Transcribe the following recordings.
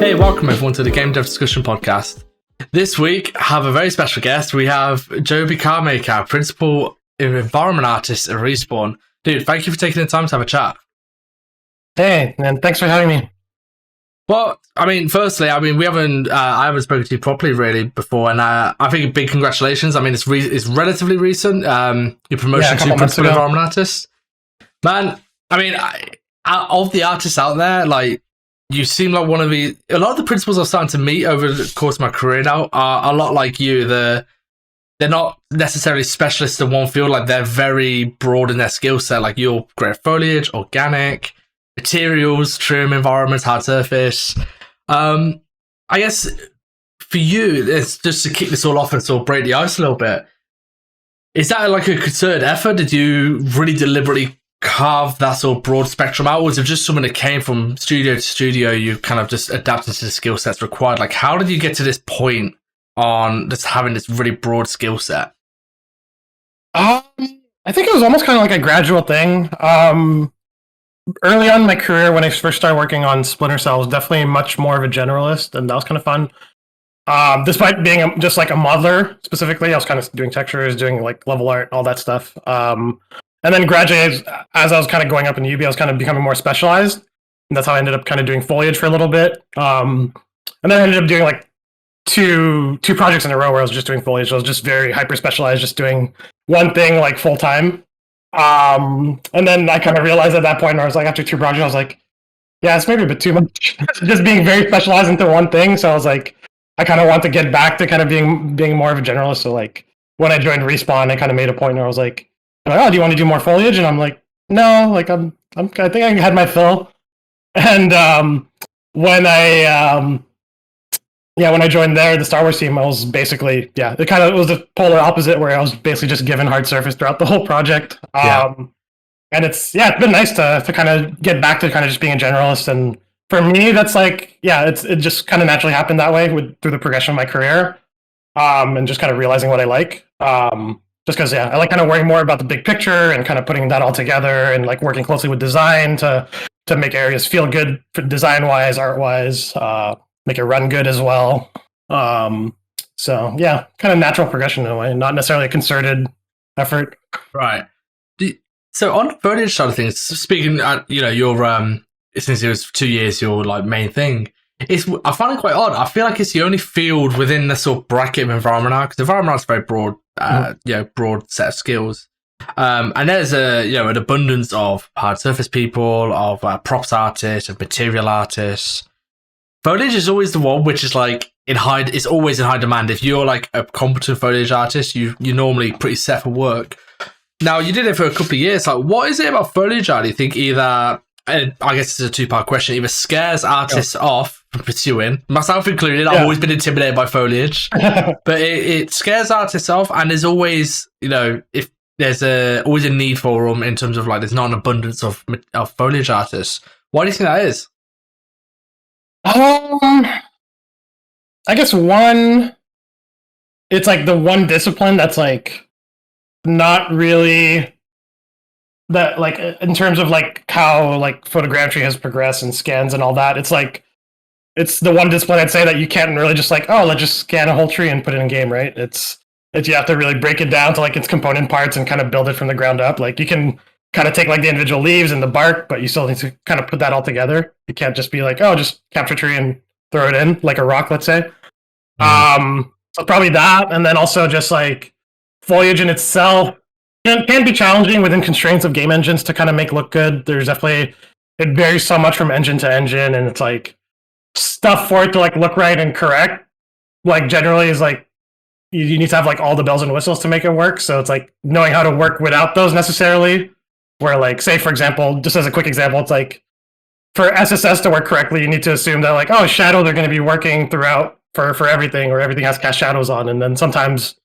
Hey, welcome everyone to the Game Dev Discussion Podcast. This week, I have a very special guest. We have Jobye Karmaker, Principle Environment Artist at Respawn. Dude, thank you for taking the time to have a chat. Hey, and thanks for having me. Well, firstly, we haven't, I haven't spoken to you properly really before, and I think a big congratulations. It's relatively recent, your promotion to Principal Environment Artist. Man, of the artists out there, like, you seem like a lot of the principals I'm starting to meet over the course of my career now are a lot like you. They're not necessarily specialists in one field, like they're very broad in their skill set. Like you're great at foliage, organic, materials, trim, environments, hard surface. I guess for you, it's just to kick this all off and sort of break the ice a little bit. Is that like a concerted effort? Did you really deliberately carve that sort of broad spectrum out? Or was it just something that came from studio to studio, you kind of just adapted to the skill sets required? Like, how did you get to this point on just having this really broad skill set? I think it was almost kind of like a gradual thing. Early on in my career, when I first started working on Splinter Cell, I was definitely much more of a generalist, and that was kind of fun. Despite being just like a modeler specifically, I was kind of doing textures, doing like level art, all that stuff. And then gradually, as I was kind of going up in UB, I was kind of becoming more specialized. And that's how I ended up kind of doing foliage for a little bit. And then I ended up doing like two projects in a row where I was just doing foliage. So I was just very hyper specialized, just doing one thing like full time. And then I kind of realized at that point, I was like, after two projects, I was like, yeah, it's maybe a bit too much. Just being very specialized into one thing. So I was like, I kind of want to get back to kind of being more of a generalist. So like when I joined Respawn, I kind of made a point where I was like, oh, do you want to do more foliage? And I'm like, no, like I think I had my fill. And when I joined the Star Wars team, I was basically, it was the polar opposite, where I was basically just given hard surface throughout the whole project. And it's been nice to kind of get back to kind of just being a generalist. And for me, that's like, it just kind of naturally happened that way through the progression of my career, and just kind of realizing what I like. Just because, I like kind of worrying more about the big picture and kind of putting that all together, and like working closely with design to make areas feel good design-wise, art-wise, make it run good as well. So, kind of natural progression in a way, not necessarily a concerted effort. Right. So on the foliage side of things, speaking, your since it was 2 years, your like main thing. I find it quite odd. I feel like it's the only field within the sort of bracket of environment art, because environment art is very broad, broad set of skills. And there's an abundance of hard surface people, of props artists, of material artists. Foliage is always the one which is like it's always in high demand. If you're like a competent foliage artist, you're normally pretty set for work. Now, you did it for a couple of years. Like, what is it about foliage art, do you think, either, and I guess it's a two-part question, either scares artists off from pursuing, myself included, I've always been intimidated by foliage, but it scares artists off, and there's always, if there's always a need for them in terms of like, there's not an abundance of foliage artists. Why do you think that is? I guess it's like the one discipline that's like not really that, like, in terms of like how like photogrammetry has progressed and scans and all that. It's like it's the one discipline I'd say that you can't really just like, let's just scan a whole tree and put it in game, right? It's you have to really break it down to like its component parts and kind of build it from the ground up. Like you can kind of take like the individual leaves and the bark, but you still need to kind of put that all together. You can't just be like, just capture a tree and throw it in like a rock, let's say. So probably that, and then also just like foliage in itself can be challenging within constraints of game engines to kind of make look good. There's definitely, it varies so much from engine to engine, and it's like stuff for it to like look right and correct. Like generally is like you need to have like all the bells and whistles to make it work. So it's like knowing how to work without those necessarily. Where like, say for example, just as a quick example, it's like for SSS to work correctly, you need to assume that like, shadows are going to be working throughout for everything, or everything has cast shadows on, and then sometimes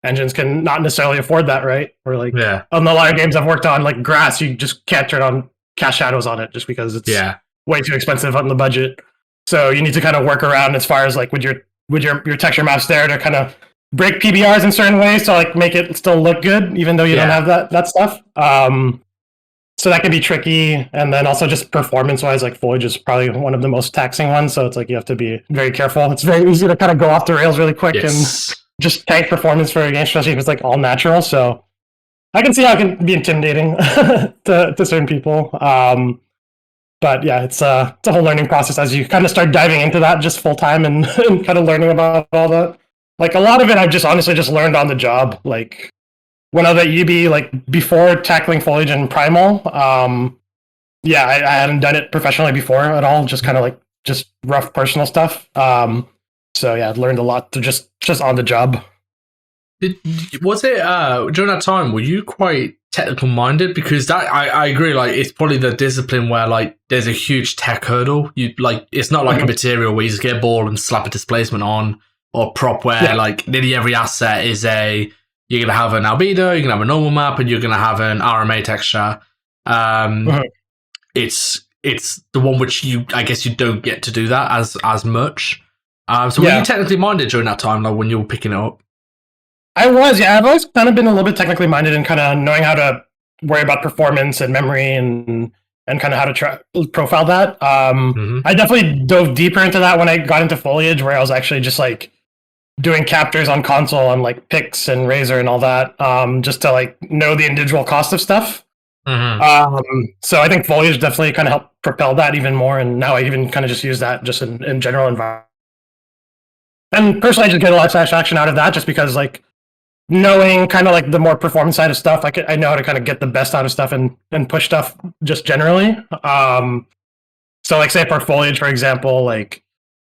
engines can not necessarily afford that, right? Or like on a lot of games I've worked on, like grass, you just can't turn on cast shadows on it just because it's way too expensive on the budget. So you need to kind of work around as far as like with your texture maps there to kind of break PBRs in certain ways to like make it still look good, even though you don't have that stuff. so that can be tricky. And then also just performance wise, like foliage is probably one of the most taxing ones. So it's like you have to be very careful. It's very easy to kind of go off the rails really quick and just tank performance for a game, especially if it's like all natural. So I can see how it can be intimidating to certain people. But yeah, it's a whole learning process as you kind of start diving into that just full time and, and kind of learning about all that. Like a lot of it, I've just honestly just learned on the job. Like when I was at UB, like before tackling foliage and primal, yeah, I hadn't done it professionally before at all. Just kind of like just rough personal stuff. So yeah, I've learned a lot to just on the job. Was it during that time? Were you quite technical minded? Because that I agree. Like it's probably the discipline where like there's a huge tech hurdle. You like it's not like a material where you just get a ball and slap a displacement on, or prop where like nearly every asset is you're gonna have an albedo, you're gonna have a normal map, and you're gonna have an RMA texture. It's the one which I guess you don't get to do that as much. So were you technically minded during that time, like when you were picking it up? I was, yeah. I've always kind of been a little bit technically minded and kind of knowing how to worry about performance and memory and kind of how to profile that. I definitely dove deeper into that when I got into foliage, where I was actually just like doing captures on console and like picks and razor and all that, just to like know the individual cost of stuff. So I think foliage definitely kind of helped propel that even more, and now I even kind of just use that just in general environment. And personally, I just get a lot of satisfaction out of that, just because like knowing kind of like the more performance side of stuff, I know how to kind of get the best out of stuff and push stuff just generally. So like say for foliage, for example, like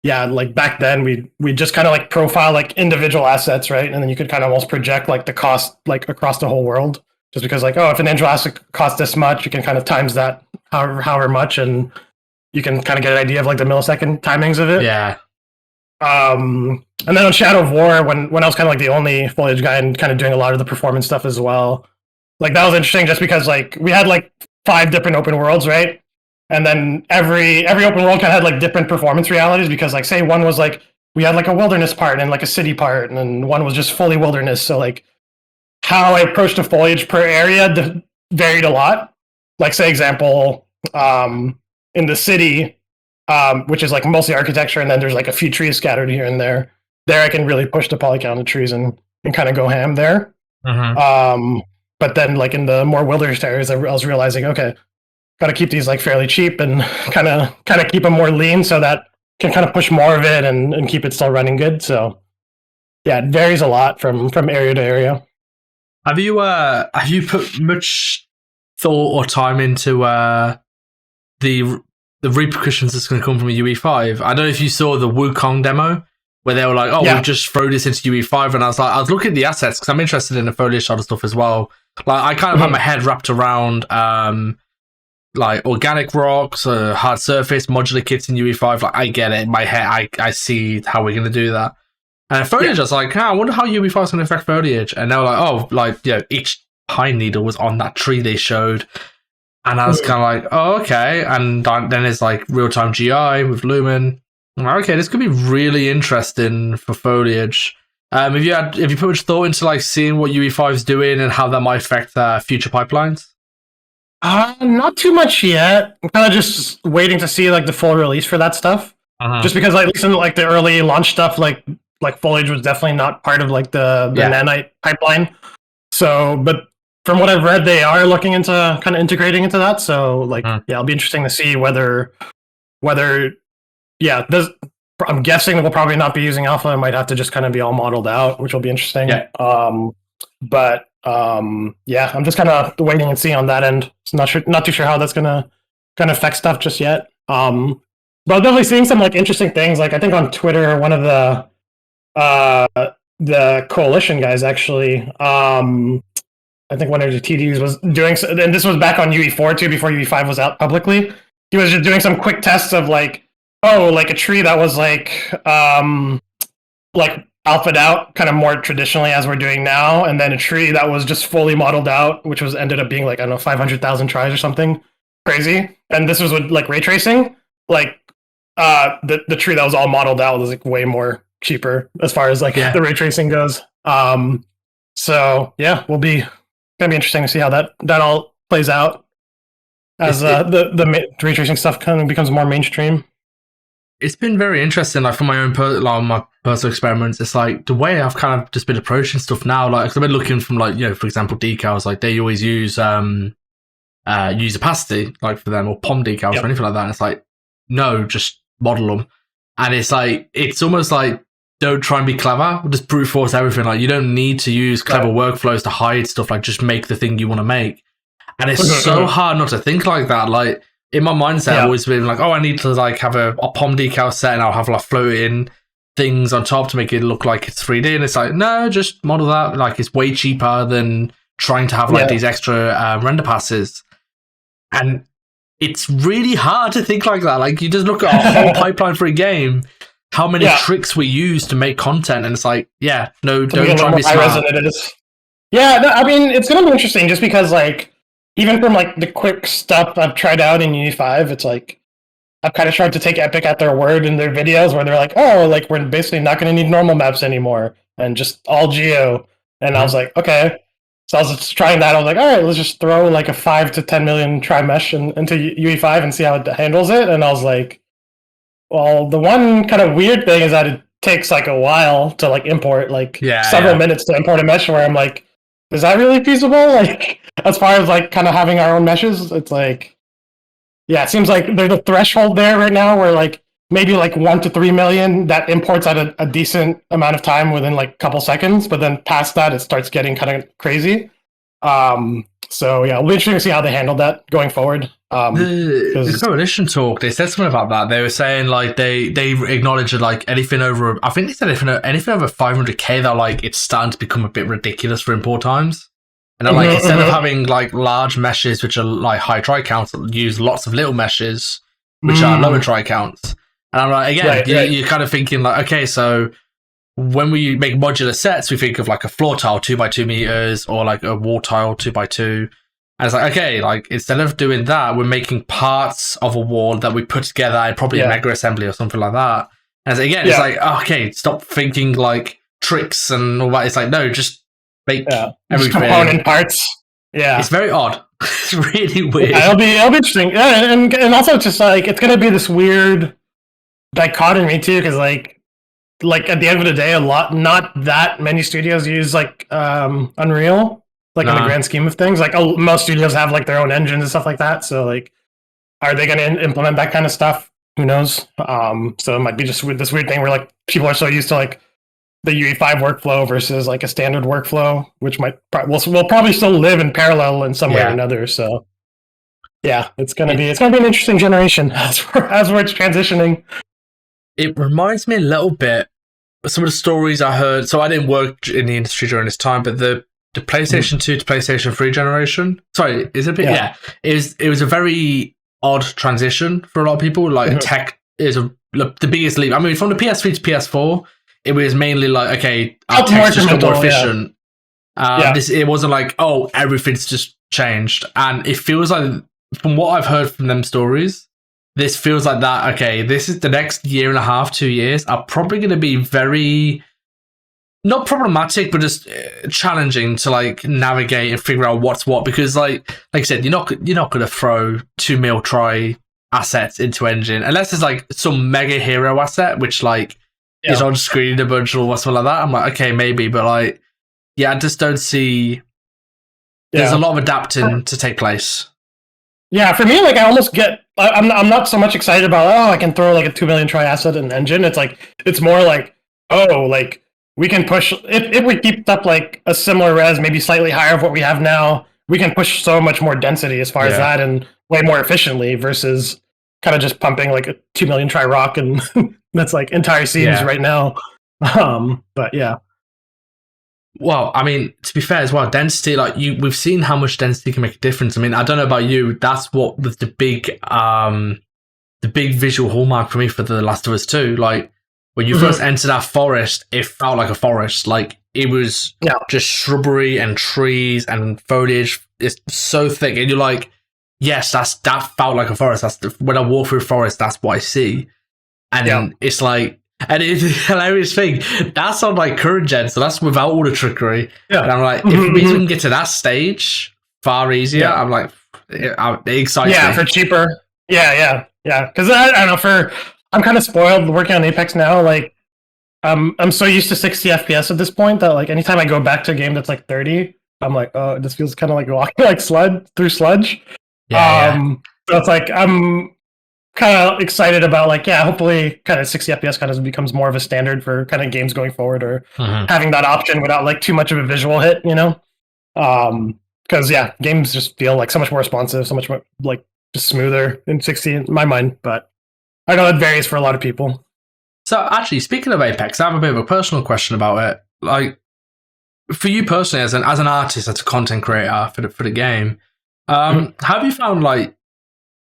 yeah, like back then we just kind of like profile like individual assets, right? And then you could kind of almost project like the cost like across the whole world, just because like, oh, if an individual asset costs this much, you can kind of times that however much, and you can kind of get an idea of like the millisecond timings of it. Yeah. And then on Shadow of War, when I was kind of like the only foliage guy and kind of doing a lot of the performance stuff as well, like that was interesting just because like we had like 5 different open worlds, right? And then every open world kind of had like different performance realities, because like say one was like we had like a wilderness part and like a city part, and then one was just fully wilderness. So like how I approached the foliage per area varied a lot. Like say example, in the city, which is like mostly architecture, and then there's like a few trees scattered here and there. There I can really push the poly count of trees and kind of go ham there. But then like in the more wilderness areas, I was realizing, okay, got to keep these like fairly cheap and kind of keep them more lean, so that can kind of push more of it and keep it still running good. So yeah, it varies a lot from area to area. Have you put much thought or time into the repercussions that's going to come from a UE5? I don't know if you saw the Wukong demo where they were like, "Oh, we'll just throw this into UE5," and I was looking at the assets because I'm interested in the foliage side of stuff as well. Like I kind of had my head wrapped around like organic rocks, hard surface, modular kits in UE5. Like I get it in my head. I see how we're going to do that. And foliage, I was like, I wonder how UE5 is going to affect foliage. And they were like, oh, like each pine needle was on that tree they showed. And I was kind of like, oh, okay. And then there's like real-time GI with Lumen. I'm like, okay, this could be really interesting for foliage. Have you put much thought into like seeing what UE5 is doing and how that might affect future pipelines? Not too much yet. I'm kind of just waiting to see like the full release for that stuff. Just because like, at least in like the early launch stuff, like foliage was definitely not part of like the nanite pipeline. So, but from what I've read, they are looking into kind of integrating into that. So like, it'll be interesting to see whether I'm guessing we'll probably not be using alpha. It might have to just kind of be all modeled out, which will be interesting. But I'm just kind of waiting and seeing on that end. So not too sure how that's gonna kind of affect stuff just yet. But I'm definitely seeing some like interesting things. Like I think on Twitter, one of the coalition guys actually, I think one of the TDs was doing, and this was back on UE4 too, before UE5 was out publicly. He was just doing some quick tests of like, like a tree that was like alphaed out kind of more traditionally as we're doing now, and then a tree that was just fully modeled out, which was ended up being like, I don't know, 500,000 tries or something crazy. And this was with like ray tracing. Like the tree that was all modeled out was like way more cheaper as far as like the ray tracing goes. So yeah, gonna be interesting to see how that all plays out. as the ray tracing stuff kind of becomes more mainstream. It's been very interesting, like, for my own my personal experiments. It's like the way I've kind of just been approaching stuff now. Like, 'cause I've been looking from, like, for example, decals. Like, they always use opacity, like, for them, or POM decals or anything like that. And it's like, no, just model them. And it's like, it's almost like, don't try and be clever. Just brute force everything. Like, you don't need to use clever workflows to hide stuff. Like, just make the thing you want to make. And it's so hard not to think like that. Like, in my mindset, I've always been like, oh, I need to, like, have a POM decal set, and I'll have, like, floating things on top to make it look like it's 3D. And it's like, no, just model that. Like, it's way cheaper than trying to have, like, these extra render passes. And it's really hard to think like that. Like, you just look at our whole pipeline for a game, how many tricks we use to make content, and it's like, don't try and be smart. Yeah, I mean, it's going to be interesting just because, like, even from, like, the quick stuff I've tried out in Uni 5, it's like, I've kind of tried to take Epic at their word in their videos where they're like, oh, like, we're basically not going to need normal maps anymore and just all geo. And I was like, okay. So I was just trying that. I was like, all right, let's just throw like a 5 to 10 million tri-mesh into UE5 and see how it handles it. And I was like, well, the one kind of weird thing is that it takes like a while to like import, like several minutes to import a mesh, where I'm like, is that really feasible? Like, as far as like kind of having our own meshes, it's like, it seems like there's a threshold there right now where like maybe like 1 to 3 million that imports at a decent amount of time within like a couple seconds, but then past that it starts getting kind of crazy. So it'll be interesting to see how they handle that going forward. The coalition talk, they said something about that. They were saying like they acknowledged that like anything over, I think they said anything over 500k, they're like, it's starting to become a bit ridiculous for import times. And they're like, instead of having like large meshes which are like high try counts, use lots of little meshes which are lower try counts. And I'm like, again, you're kind of thinking like, okay, so when we make modular sets, we think of like a floor tile 2x2 meters or like a wall tile 2x2. And it's like, okay, like instead of doing that, we're making parts of a wall that we put together in probably a mega assembly or something like that. And so again, it's like, okay, stop thinking like tricks and all that. It's like, no, just make everything. Component parts. Yeah. It's very odd. It's really weird. It'll be interesting. Yeah, and also just like, it's going to be this weird dichotomy too, because like at the end of the day, not that many studios use like Unreal, like in the grand scheme of things. Like most studios have like their own engines and stuff like that. So like, are they going to implement that kind of stuff? Who knows? So it might be just this weird thing where like people are so used to like the UE5 workflow versus like a standard workflow, which will probably still live in parallel in some way or another. So it's gonna be an interesting generation as we're transitioning. It reminds me a little bit of some of the stories I heard. So I didn't work in the industry during this time, but the PlayStation 2 to PlayStation 3 generation. Sorry, is it a bit? It was a very odd transition for a lot of people. Like tech is the biggest leap. I mean, from the PS3 to PS4, it was mainly like, okay, our tech's just got more efficient. It wasn't like, oh, everything's just changed. And it feels like, from what I've heard from them stories, this feels like that, okay, this is the next year and a half, 2 years, are probably going to be very, not problematic, but just challenging to like navigate and figure out what's what. Because like I said, you're not going to throw 2 mil try assets into engine, unless it's like some mega hero asset, which like, is on screen a bunch or something like that. I'm like, okay, maybe, but like, I just don't see. There's a lot of adapting to take place. Yeah, for me, like I almost get. I'm not so much excited about. Oh, I can throw like a 2 million try asset in engine. It's like it's more like, oh, like we can push if we keep up like a similar res, maybe slightly higher of what we have now. We can push so much more density as far as that, and way more efficiently versus kind of just pumping like a 2 million try rock and. That's like entire scenes right now. But yeah. Well, I mean, to be fair as well, density, like we've seen how much density can make a difference. I mean, I don't know about you, that's what was the big visual hallmark for me for The Last of Us 2. Like when you first entered that forest, it felt like a forest. Like it was just shrubbery and trees and foliage. It's so thick, and you're like, yes, that felt like a forest. When I walk through forest, that's what I see. And it's like, and it's a hilarious thing. That's on like current gen, so that's without all the trickery. Yeah. And I'm like, if we can get to that stage far easier, I'm like, it excites me. For cheaper. Yeah. Because I don't know. I'm kind of spoiled working on Apex now. Like, I'm so used to 60 FPS at this point that like anytime I go back to a game that's like 30, I'm like, oh, this feels kind of like walking like sludge. So it's like I'm kind of excited about like, hopefully kind of 60 FPS kind of becomes more of a standard for kind of games going forward, or having that option without like too much of a visual hit, you know? Because games just feel like so much more responsive, so much more like just smoother in 60 in my mind, but I know it varies for a lot of people. So actually, speaking of Apex, I have a bit of a personal question about it. Like, for you personally, as an artist, as a content creator for the game, have you found like,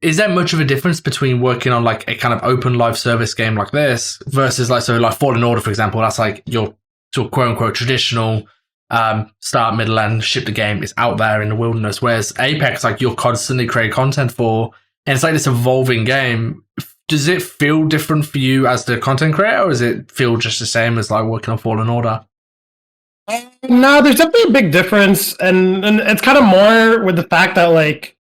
is there much of a difference between working on like a kind of open live service game like this versus like Fallen Order, for example? That's like your sort of quote unquote traditional start, middle, end, ship the game is out there in the wilderness. Whereas Apex, like you're constantly creating content for, and it's like this evolving game. Does it feel different for you as the content creator, or does it feel just the same as like working on Fallen Order? No, there's definitely a big difference, and it's kind of more with the fact that like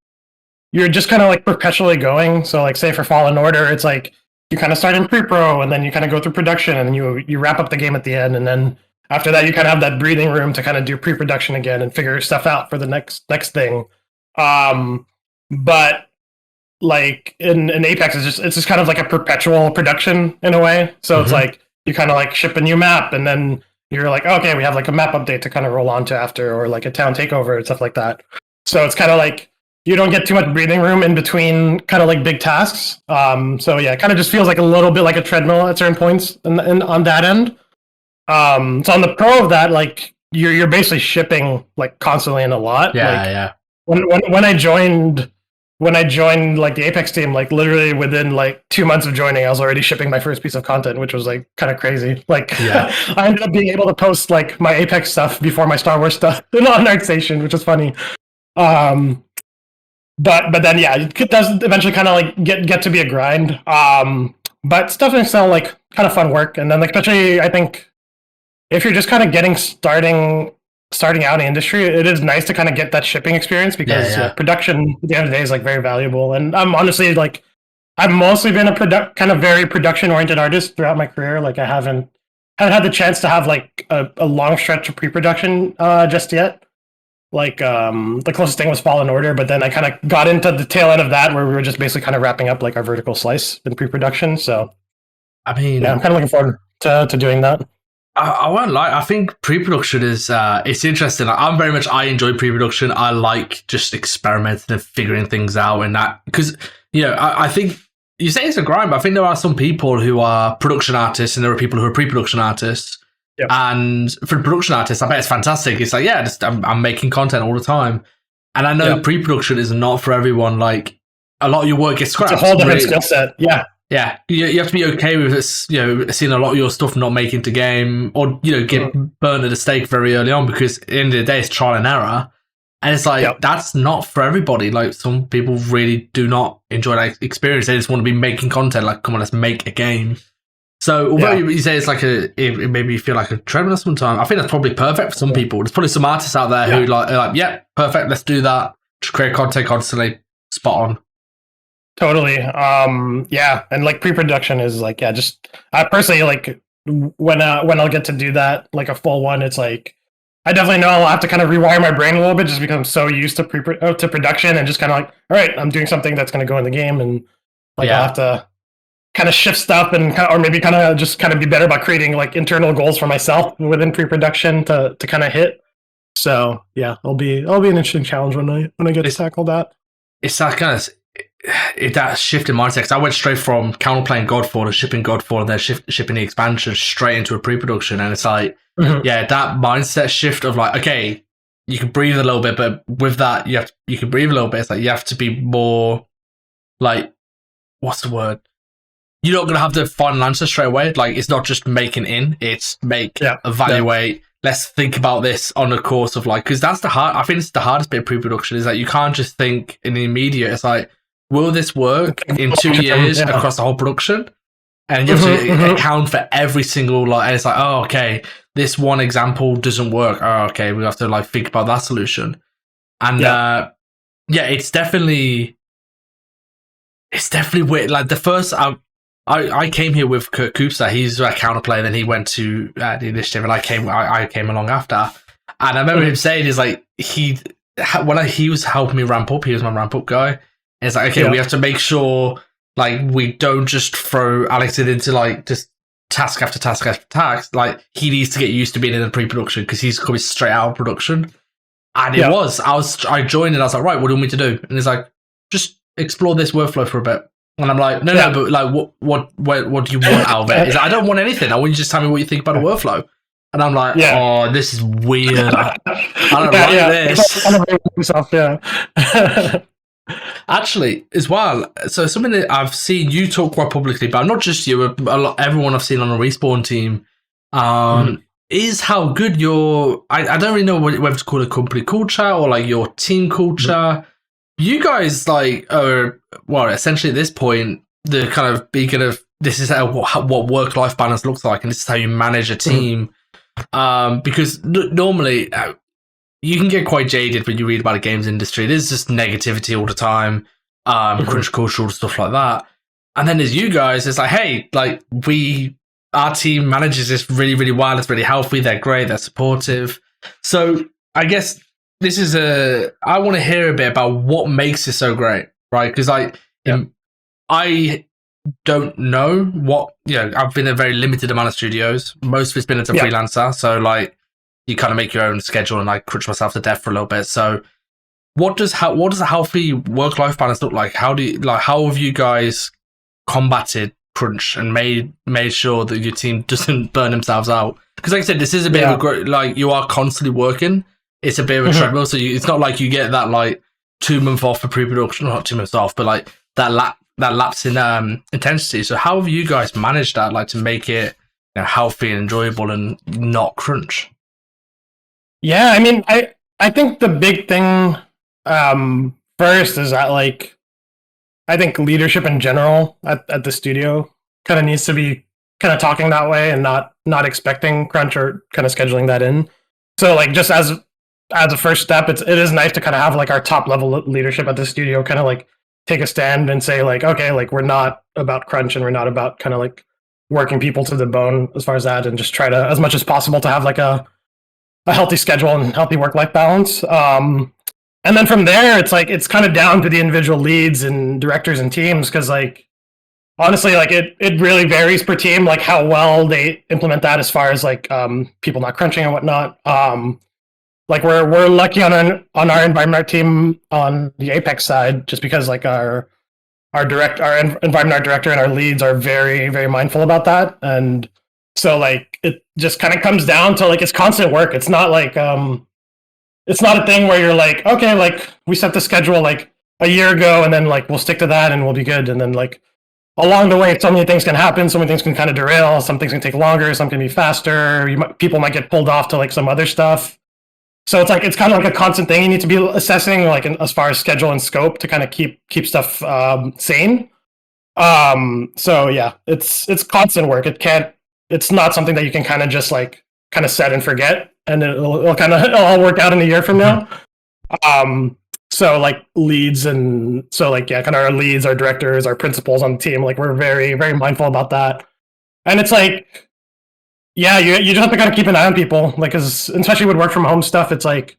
you're just kind of like perpetually going. So like say for Fallen Order, it's like you kind of start in pre-pro, and then you kind of go through production, and you wrap up the game at the end, and then after that you kind of have that breathing room to kind of do pre-production again and figure stuff out for the next thing. But like in Apex, it's just kind of like a perpetual production in a way. So it's like you kind of like ship a new map, and then you're like, okay, we have like a map update to kind of roll onto after, or like a town takeover and stuff like that. So it's kind of like you don't get too much breathing room in between kind of like big tasks. So yeah, it kind of just feels like a little bit like a treadmill at certain points on that end. So on the pro of that, like you're basically shipping like constantly and a lot. When I joined like the Apex team, like literally within like 2 months of joining, I was already shipping my first piece of content, which was like kind of crazy. Like I ended up being able to post like my Apex stuff before my Star Wars stuff on ArtStation, which was funny. But then it does eventually kind of like get to be a grind. But it's definitely still like kind of fun work. And then like especially I think if you're just kind of starting out in the industry, it is nice to kind of get that shipping experience, because production at the end of the day is like very valuable. And I'm honestly like, I've mostly been a kind of very production oriented artist throughout my career. Like I haven't had the chance to have like a long stretch of pre-production just yet. Like the closest thing was Fallen Order, but then I kind of got into the tail end of that where we were just basically kind of wrapping up like our vertical slice in pre-production. So I mean, I'm kind of looking forward to doing that. I won't lie. I think pre-production is it's interesting. I enjoy pre-production. I like just experimenting and figuring things out, and that because I think you say it's a grind, but I think there are some people who are production artists, and there are people who are pre-production artists. Yep. And for the production artists, I bet it's fantastic. It's like I'm making content all the time, and I know pre-production is not for everyone. Like a lot of your work gets scrapped. It's a whole different skill set. Yeah. Yeah, you have to be okay with this, seeing a lot of your stuff not make it to game, or get burned at the stake very early on, because at the end of the day it's trial and error, and it's like that's not for everybody. Like some people really do not enjoy that experience. They just want to be making content. Like, come on, let's make a game. So although you say it's like it maybe you feel like a treadmill sometimes, I think that's probably perfect for some people. There's probably some artists out there who are like, perfect, let's do that. Just create content constantly, spot on. Totally. And like pre-production is like, just I personally like when I'll get to do that, like a full one, it's like I definitely know I'll have to kind of rewire my brain a little bit, just because I'm so used to to production, and just kind of like, all right, I'm doing something that's going to go in the game, and like I'll have to kind of shift stuff and or maybe kind of just kind of be better about creating like internal goals for myself within pre-production to kind of hit. So it'll be an interesting challenge when I get to tackle that. It's that kind of that shift in mindset. 'Cause I went straight from counterplaying Godfall to shipping Godfall, and then shipping the expansion straight into a pre-production, and it's like that mindset shift of like, okay, you can breathe a little bit, but with that you can breathe a little bit. It's like you have to be more like, what's the word? You're not going to have the final answer straight away. Like, it's not just making it's evaluate. Let's think about this on the course of like, because that's I think it's the hardest bit of pre-production, is that you can't just think in the immediate. It's like, will this work in 2 years across the whole production? And you have to account for every single, like, and it's like, oh, okay, this one example doesn't work. Oh, okay, we have to like think about that solution. And Yeah, it's definitely weird. Like the first, I came here with Kurt Koopster. He's a counterplayer. Then he went to the initiative, and I came along after. And I remember him saying, "Is like he was helping me ramp up. He was my ramp up guy. And it's like, okay, we have to make sure like we don't just throw Alex into like just task after task after task. Like he needs to get used to being in the pre-production because he's coming straight out of production." And I joined and I was like, right, what do you want me to do? And he's like, just explore this workflow for a bit. And I'm like, no, but like, what do you want out of it? He's like, I don't want anything. I want you to just tell me what you think about a workflow. And I'm like, oh, this is weird. I don't like this. Actually, as well, so something that I've seen you talk quite publicly about, not just you, everyone I've seen on a Respawn team, is how good your, I don't really know whether to call it a company culture or like your team culture. You guys like are, well, essentially at this point, the kind of beacon of this is what work-life balance looks like, and this is how you manage a team. Because normally you can get quite jaded when you read about the games industry. There's just negativity all the time, crunch culture, stuff like that. And then there's you guys. It's like, hey, like our team manages this really, really well. It's really healthy. They're great. They're supportive. So I guess this is I want to hear a bit about what makes it so great, right? Because I don't know what, I've been in a very limited amount of studios. Most of it's been as a freelancer. So like you kind of make your own schedule, and I crunch myself to death for a little bit. So what does a healthy work-life balance look like? How have you guys combated crunch and made sure that your team doesn't burn themselves out? Because like I said, this is a bit of a like you are constantly working. It's a bit of a treadmill, so it's not like you get that like 2 month off for pre-production, not 2 months off, but like that lapse in intensity. So how have you guys managed that, like to make it healthy and enjoyable and not crunch? Yeah, I mean, I think the big thing first is that like I think leadership in general at the studio kind of needs to be kind of talking that way and not expecting crunch or kind of scheduling that in. So like just as a first step, it is nice to kind of have like our top level leadership at the studio kind of like take a stand and say like, okay, like we're not about crunch and we're not about kind of like working people to the bone as far as that, and just try to as much as possible to have like a healthy schedule and healthy work-life balance. And then from there, it's like it's kind of down to the individual leads and directors and teams, because like honestly, like it really varies per team, like how well they implement that as far as like people not crunching and whatnot. Like we're lucky on our environment team on the Apex side, just because like our environment art director and our leads are very, very mindful about that. And so like it just kind of comes down to like it's constant work. It's not like it's not a thing where you're like, okay, like we set the schedule like a year ago and then like we'll stick to that and we'll be good. And then like along the way, so many things can happen. So many things can kind of derail. Some things can take longer. Some can be faster. People might get pulled off to like some other stuff. So it's like it's kind of like a constant thing you need to be assessing, like as far as schedule and scope, to kind of keep stuff sane. So yeah, it's constant work. It's not something that you can kind of just like kind of set and forget, and it'll all work out in a year from now. So like leads, and so like kind of our leads, our directors, our principals on the team, like we're very, very mindful about that. And it's like, yeah, you just have to kind of keep an eye on people, like, cause especially with work from home stuff, it's like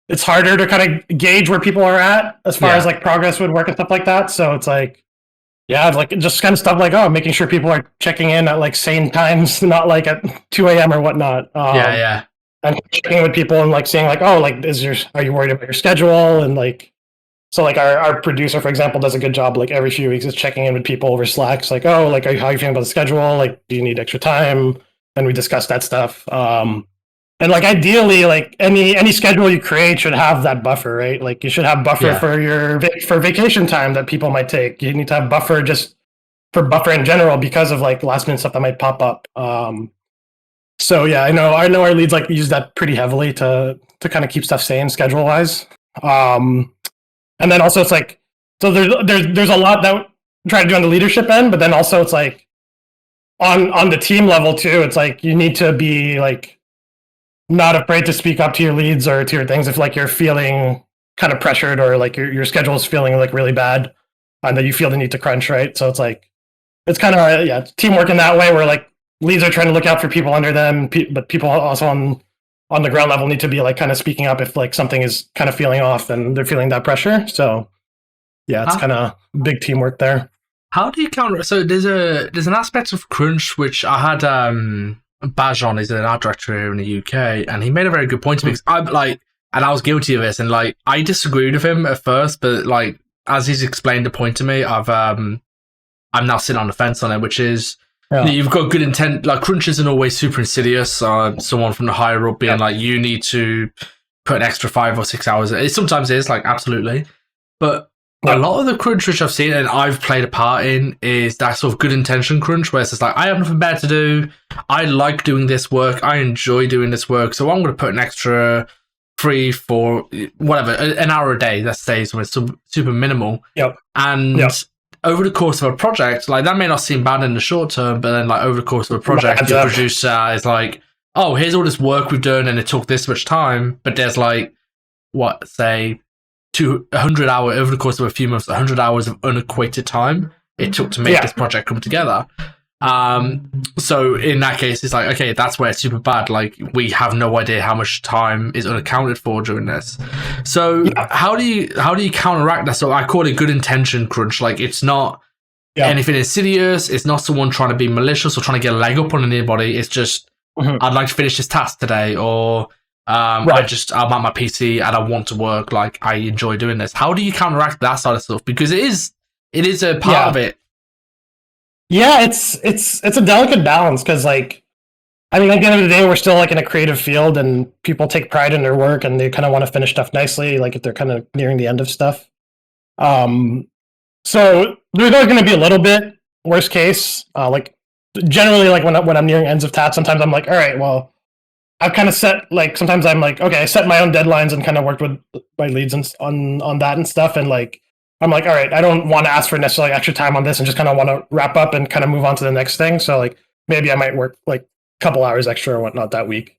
it's harder to kind of gauge where people are at as far as like progress with work and stuff like that. So it's like, yeah, it's like just kind of stuff like making sure people are checking in at like sane times, not like at 2 a.m. or whatnot. And checking with people and like saying like, oh, like are you worried about your schedule? And like, so like our producer, for example, does a good job like every few weeks is checking in with people over Slack. It's like, oh, like how are you feeling about the schedule? Like, do you need extra time? And we discuss that stuff. And like ideally, like any schedule you create should have that buffer, right? Like you should have buffer for vacation time that people might take. You need to have buffer just for buffer in general because of like last minute stuff that might pop up. So yeah, I know our leads like use that pretty heavily to kind of keep stuff sane schedule wise. And then also it's like, so there's a lot that we try to do on the leadership end, but then also it's like on the team level too, it's like you need to be like not afraid to speak up to your leads or to your things if like you're feeling kind of pressured, or like your schedule is feeling like really bad, and that you feel the need to crunch, right? So it's kind of teamwork in that way, where like leads are trying to look out for people under them, but people also on the ground level need to be like kind of speaking up if like something is kind of feeling off and they're feeling that pressure. So yeah, it's kind of big teamwork there. How do you counter? So there's an aspect of crunch which I had Bajon is an art director here in the UK, and he made a very good point to me, because I'm like, and I was guilty of this, and like I disagreed with him at first, but like as he's explained the point to me, I'm now sitting on the fence on it, which is you've got good intent. Like crunch isn't always super insidious. Someone from the higher up being like, you need to put an extra 5 or 6 hours. It sometimes is like absolutely, but a lot of the crunch which I've seen and I've played a part in is that sort of good intention crunch, where it's just like, I have nothing better to do. I like doing this work. I enjoy doing this work. So I'm going to put an extra 3, 4, whatever, an hour a day, let's say, so it's super minimal. And over the course of a project, like that may not seem bad in the short term, but then like over the course of a project, your producer is like, oh, here's all this work we've done and it took this much time. But there's like, what, say, 100 hours over the course of a few months, 100 hours of unequated time it took to make this project come together. So in that case, it's like, okay, that's where it's super bad. Like we have no idea how much time is unaccounted for during this. So how do you counteract that? So I call it good intention crunch. Like it's not anything insidious. It's not someone trying to be malicious or trying to get a leg up on anybody. It's just, I'd like to finish this task today, or I'm at my PC and I want to work. Like I enjoy doing this. How do you counteract that side of stuff? Because it is a part of it. Yeah, it's a delicate balance, because like, I mean, at the end of the day, we're still like in a creative field, and people take pride in their work, and they kind of want to finish stuff nicely, like if they're kind of nearing the end of stuff. So there's always going to be a little bit worst case. Like generally, like when I'm nearing ends of tasks, sometimes I'm like, all right, well, I've kind of set, like, sometimes I'm like, okay, I set my own deadlines and kind of worked with my leads on that and stuff. And like, I'm like, all right, I don't want to ask for necessarily extra time on this, and just kind of want to wrap up and kind of move on to the next thing. So like, maybe I might work like a couple hours extra or whatnot that week,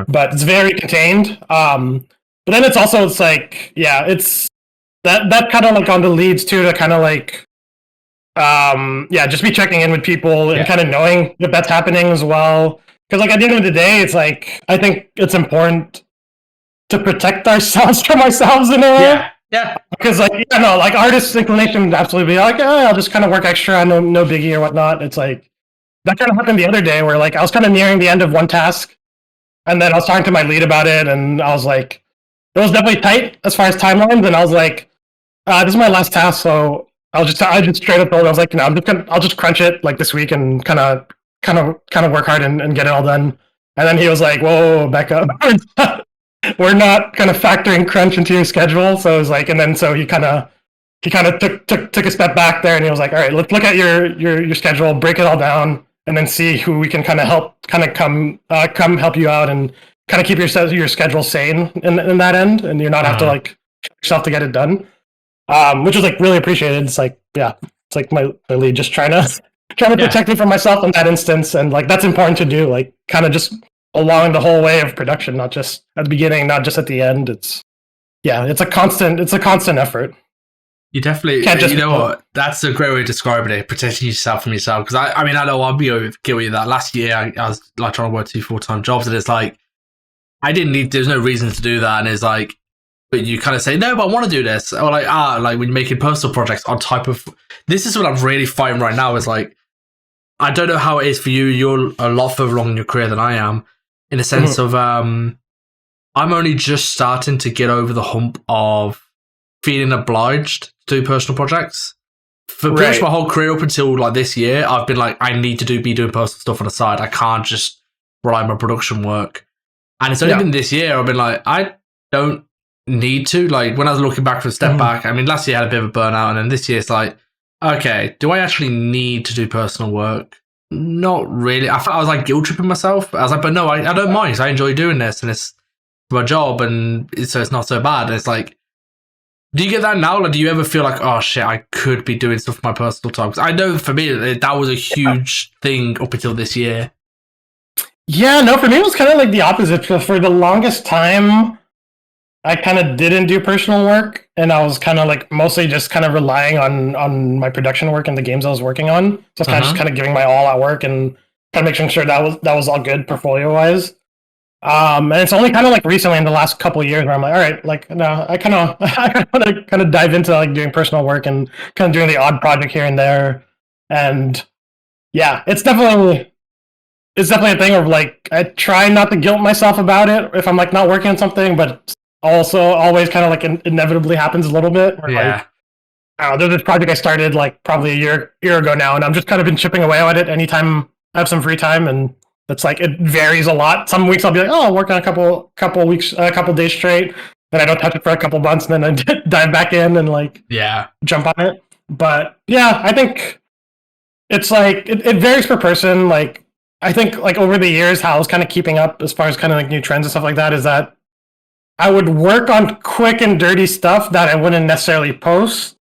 but it's very contained. But then it's like, it's that kind of like on the leads too, to kind of like, just be checking in with people and kind of knowing if that's happening as well. Because like at the end of the day, it's like, I think it's important to protect ourselves from ourselves in a way. Yeah. Because like, like artists' inclination would absolutely be like, oh, I'll just kind of work extra, no biggie or whatnot. It's like, that kind of happened the other day, where like I was kind of nearing the end of one task, and then I was talking to my lead about it, and I was like, it was definitely tight as far as timelines, and I was like, this is my last task, so I just straight up told him, I was like, I'll just crunch it like this week and kind of work hard and get it all done. And then he was like, whoa, back up. We're not kind of factoring crunch into your schedule. So it was like, and then so he kind of took a step back there, and he was like, all right, let's look at your schedule, break it all down, and then see who we can kind of help, come help you out, and kind of keep your schedule sane in that end, and you're not have to like yourself to get it done. Which is like really appreciated. It's like, it's like my lead just trying to protect me from myself in that instance, and like that's important to do, like kind of just along the whole way of production, not just at the beginning, not just at the end. It's a constant effort. You definitely, you know what? That's a great way of describing it, protecting yourself from yourself. Because I mean, I know I'll be guilty of that. Last year, I was like trying to work 2 full-time jobs, and it's like, there's no reason to do that. And it's like, but you kind of say, no, but I want to do this. Or like, like when you're making personal projects on type of, this is what I'm really fighting right now, is like, I don't know how it is for you. You're a lot further along in your career than I am, in the sense of, I'm only just starting to get over the hump of feeling obliged to do personal projects. For pretty much my whole career up until like this year, I've been like, I need to be doing personal stuff on the side. I can't just rely on my production work. And it's only been this year I've been like, I don't need to. Like when I was looking back for a step back, I mean, last year I had a bit of a burnout, and then this year it's like, okay, do I actually need to do personal work? Not really. I was like guilt tripping myself. I was like, but no, I don't mind, because I enjoy doing this, and it's my job, and so it's not so bad. And it's like, do you get that now? Like, do you ever feel like, oh shit, I could be doing stuff for my personal time? Because I know for me that was a huge thing up until this year. Yeah, no, for me it was kind of like the opposite. For the longest time, I kind of didn't do personal work, and I was kind of like mostly just kind of relying on my production work and the games I was working on. So I was kind of just kind of giving my all at work and kind of making sure that was all good portfolio wise. And it's only kind of like recently in the last couple of years where I'm like, all right, like no, I kind of I want to kind of dive into like doing personal work and kind of doing the odd project here and there. And yeah, it's definitely a thing of like I try not to guilt myself about it if I'm like not working on something, but also always kind of like inevitably happens a little bit. Where, like, there's this project I started like probably a year ago now, and I'm just kind of been chipping away at it anytime I have some free time, and it's like it varies a lot. Some weeks I'll be like, oh, I'll work on a couple weeks, a couple days straight, then I don't touch it for a couple months, and then I dive back in and like jump on it. But yeah, I think it's like it varies per person. Like I think like over the years, how I was kind of keeping up as far as kind of like new trends and stuff like that is that I would work on quick and dirty stuff that I wouldn't necessarily post,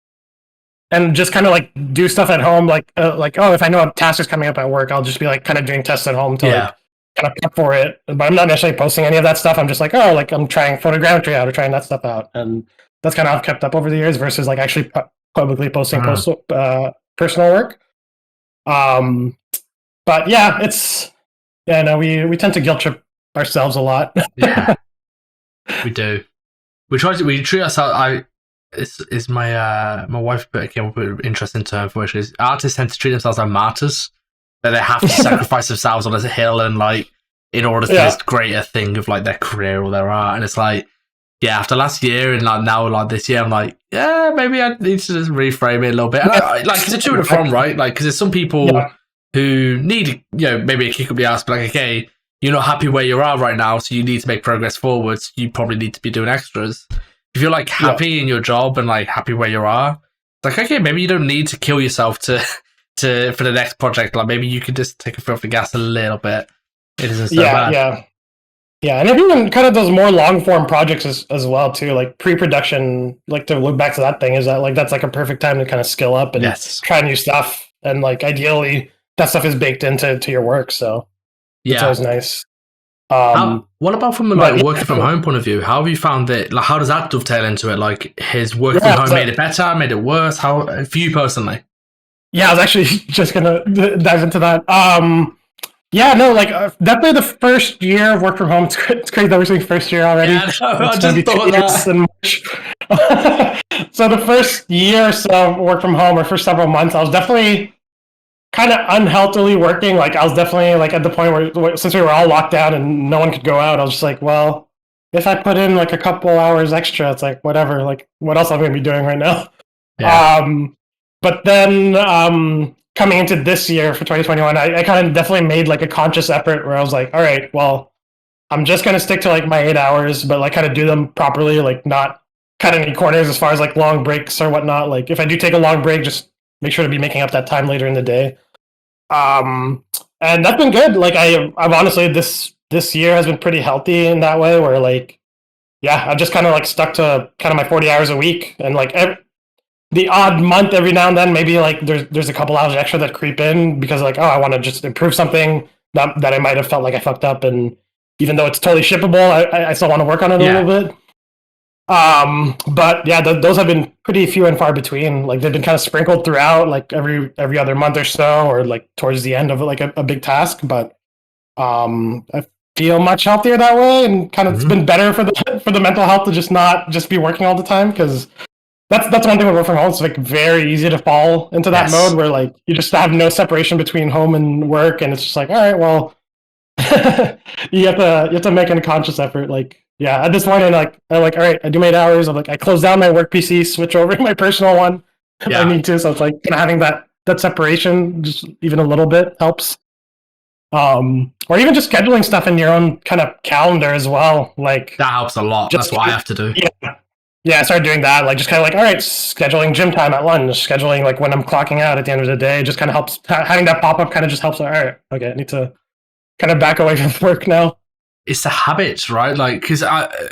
and just kind of like do stuff at home. Like oh, if I know a task is coming up at work, I'll just be like kind of doing tests at home to like kind of prep for it. But I'm not necessarily posting any of that stuff. I'm just like, oh, like I'm trying photogrammetry out or trying that stuff out, and that's kind of how I've kept up over the years versus like actually publicly posting personal work. But yeah, we tend to guilt trip ourselves a lot. Yeah, we do. We treat ourselves. It's my wife came up with an interesting term for it. Is artists tend to treat themselves like martyrs, that they have to sacrifice themselves on a hill and like in order to this greater thing of like their career or their art. And it's like, yeah, after last year and like now like this year, I'm like, yeah, maybe I need to just reframe it a little bit. And like it's a to and from, right? Like because there's some people who need maybe a kick up the ass, but like, okay, you're not happy where you are right now, so you need to make progress forwards. You probably need to be doing extras. If you're like happy in your job and like happy where you are, it's like, okay, maybe you don't need to kill yourself to for the next project. Like maybe you could just take a foot off the gas a little bit. It isn't so bad. Yeah, and even kind of those more long form projects as well too, like pre-production. Like to look back to that thing is that like that's like a perfect time to kind of skill up and try new stuff, and like ideally that stuff is baked into your work. So it's always nice. What about from like working from home point of view? How have you found it? Like, how does that dovetail into it? Like, his working from home made it better, made it worse? How for you personally? Yeah, I was actually just gonna dive into that. Definitely the first year of work from home. It's crazy that we're saying first year already. Yeah, I just thought that. So the first year or so of work from home, or for several months, I was definitely kind of unhealthily working. Like I was definitely like at the point where since we were all locked down and no one could go out, I was just like, well, if I put in like a couple hours extra, it's like whatever. Like what else am I going to be doing right now? But then coming into this year for 2021, I kind of definitely made like a conscious effort where I was like, all right, well, I'm just going to stick to like my 8 hours, but like kind of do them properly, like not cut any corners as far as like long breaks or whatnot. Like if I do take a long break, just make sure to be making up that time later in the day. And that's been good. Like I've honestly, this year has been pretty healthy in that way where like, I've just kind of like stuck to kind of my 40 hours a week, and like the odd month every now and then, maybe like there's a couple hours extra that creep in because like, oh, I want to just improve something that I might have felt like I fucked up. And even though it's totally shippable, I still want to work on it a little bit. But yeah, those have been pretty few and far between. Like they've been kind of sprinkled throughout, like every other month or so, or like towards the end of like a big task. But I feel much healthier that way, and kind of it's been better for the mental health to not just be working all the time, because that's one thing with work from home. It's like very easy to fall into that mode where like you just have no separation between home and work, and it's just like, all right, well, you have to make a conscious effort. Like. Yeah, at this point, I'm like, all right, I do my 8 hours. I'm like, I close down my work PC, switch over to my personal one if I need to. So it's like kind of having that separation, just even a little bit helps. Or even just scheduling stuff in your own kind of calendar as well. Like that helps a lot. That's what I have to do. Yeah, I started doing that. Like just kind of like, all right, scheduling gym time at lunch, scheduling like when I'm clocking out at the end of the day. Just kind of helps. Having that pop up kind of just helps. All right, okay, I need to kind of back away from work now. It's the habits, right? Like, because a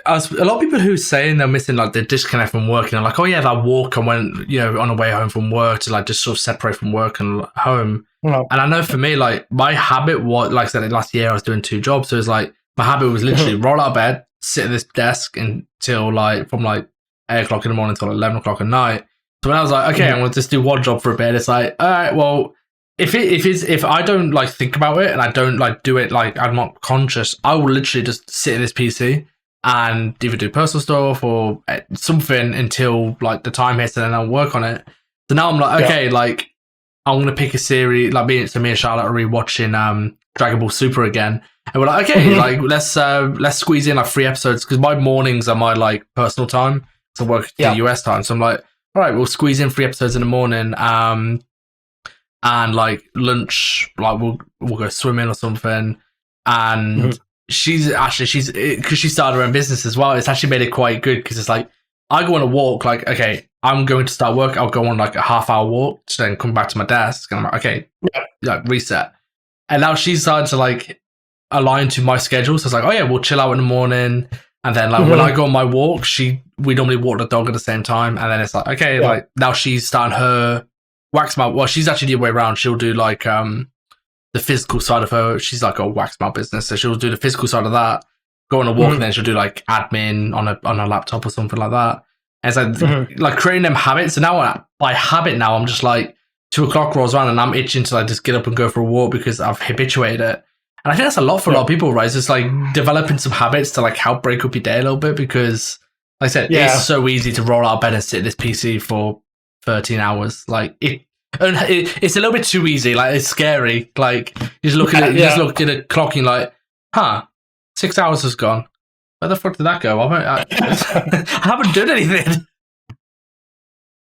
lot of people who are saying they're missing like the disconnect from work, and they're like, oh yeah, that walk I went, on the way home from work to like just sort of separate from work and home. And I know for me, like my habit was, like I said, last year I was doing 2 jobs, so it's like my habit was literally roll out of bed, sit at this desk until like from like 8 o'clock in the morning until 11 o'clock at night. So when I was like, okay, I'm gonna just do one job for a bit, it's like, all right, well, if I don't like think about it and I don't like do it, like I'm not conscious, I will literally just sit at this PC and either do personal stuff or something until like the time hits, and then I'll work on it. So now I'm like, okay, like I'm gonna pick a series. Like me and Charlotte are rewatching Dragon Ball Super again, and we're like, okay, like let's squeeze in like 3 episodes, because my mornings are my like personal time to work the US time. So I'm like, all right, we'll squeeze in 3 episodes in the morning. And like lunch, like we'll go swimming or something. And she's because she started her own business as well. It's actually made it quite good, because it's like I go on a walk. Like, okay, I'm going to start work. I'll go on like a half-hour walk to then come back to my desk, and I'm like, okay, like reset. And now she's started to like align to my schedule. So it's like, oh yeah, we'll chill out in the morning, and then like when I go on my walk, we normally walk the dog at the same time, and then it's like, okay, like now she's starting her wax mouth. Well, she's actually the other way around. She'll do like the physical side of her. She's like a wax mouth business, so she'll do the physical side of that, go on a walk, and then she'll do like admin on a laptop or something like that. And it's like creating them habits. So now by habit, now I'm just like 2 o'clock rolls around and I'm itching to like just get up and go for a walk, because I've habituated it. And I think that's a lot for a lot of people, right? It's just like developing some habits to like help break up your day a little bit, because like I said, it's so easy to roll out of bed and sit at this PC for 13 hours. Like it's a little bit too easy. Like it's scary. Like you just look at it, you just look at a clock and you're like, 6 hours has gone. Where the fuck did that go? I haven't done anything.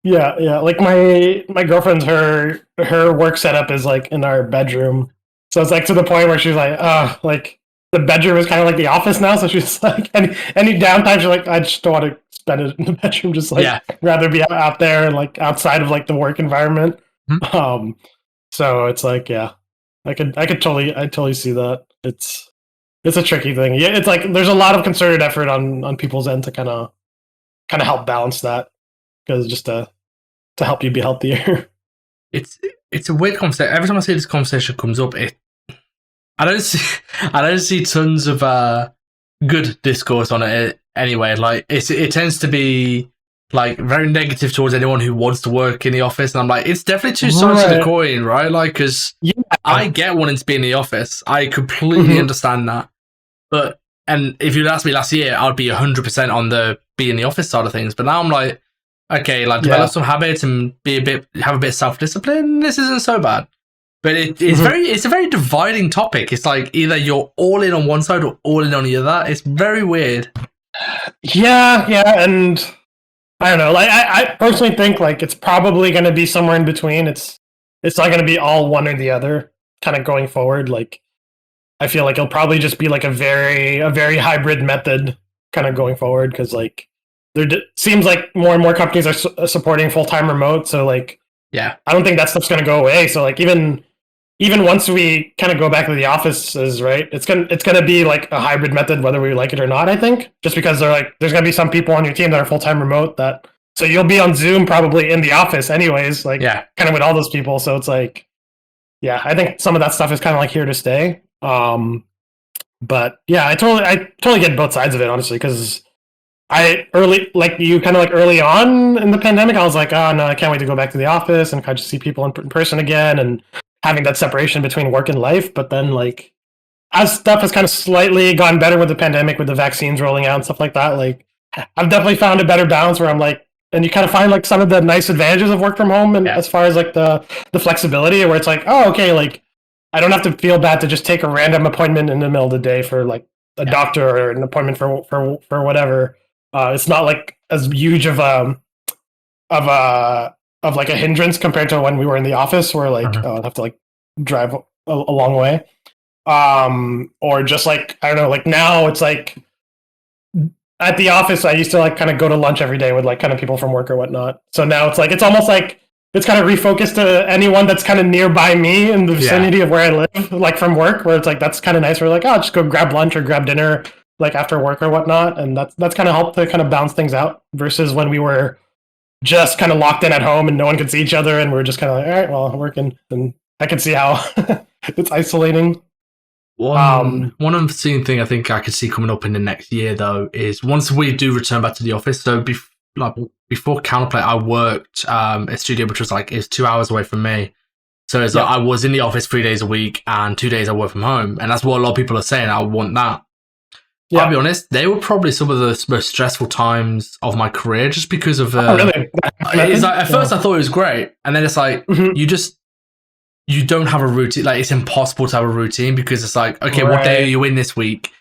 Yeah. Like my girlfriend's her work setup is like in our bedroom. So it's like to the point where she's like, like the bedroom is kind of like the office now. So she's like, any downtime, she's like, I just don't want to spend it in the bedroom. Just like rather be out there and like outside of like the work environment. So it's like, I totally see that. It's a tricky thing. Yeah, it's like there's a lot of concerted effort on people's end to kind of help balance that, because just to help you be healthier. It's a weird conversation. Every time I see this conversation comes up, I don't see tons of good discourse on it anyway. Like it tends to be like very negative towards anyone who wants to work in the office, and I'm like, it's definitely two sides of the coin, right? Like, because I get wanting to be in the office, I completely understand that. But and if you'd asked me last year, I'd be 100% on the be in the office side of things. But now I'm like, okay, like develop some habits and have a bit of self-discipline. This isn't so bad. But it's a very dividing topic. It's like either you're all in on one side or all in on the other. It's very weird. Yeah, and I don't know. Like I personally think like it's probably going to be somewhere in between. It's not going to be all one or the other kind of going forward. Like I feel like it'll probably just be like a very hybrid method kind of going forward, because like seems like more and more companies are supporting full-time remote. So like, I don't think that stuff's going to go away. So like even once we kind of go back to the offices, right? It's gonna be like a hybrid method, whether we like it or not. I think just because there's gonna be some people on your team that are full-time remote, so you'll be on Zoom probably in the office anyways, like kind of with all those people. So it's like, I think some of that stuff is kind of like here to stay. But I totally get both sides of it, honestly, because early on in the pandemic, I was like, oh no, I can't wait to go back to the office and kind of just see people in person again and having that separation between work and life. But then like as stuff has kind of slightly gotten better with the pandemic, with the vaccines rolling out and stuff like that, like I've definitely found a better balance where I'm like, and you kind of find like some of the nice advantages of work from home, and as far as like the flexibility, where it's like, oh, okay, like I don't have to feel bad to just take a random appointment in the middle of the day for like a doctor or an appointment for whatever. It's not like as huge of like a hindrance compared to when we were in the office, where like I'd have to like drive a long way, or just like I don't know, like now it's like at the office I used to like kind of go to lunch every day with like kind of people from work or whatnot. So now it's like it's almost like it's kind of refocused to anyone that's kind of nearby me in the vicinity of where I live, like from work, where it's like that's kind of nice. We're like, oh, just go grab lunch or grab dinner like after work or whatnot, and that's kind of helped to kind of balance things out versus when we were just kind of locked in at home and no one could see each other, and we're just kind of like, all right, well, I'm working, and I can see how it's isolating. One unseen thing I think I could see coming up in the next year, though, is once we do return back to the office. So before Counterplay, I worked a studio which was like, it's 2 hours away from me. So it's like I was in the office 3 days a week and 2 days I work from home. And that's what a lot of people are saying. I want that. Yeah. I'll be honest, they were probably some of the most stressful times of my career just because of... really? It's like, at first I thought it was great. And then it's like, you don't have a routine. Like, it's impossible to have a routine because it's like, okay, what day are you in this week?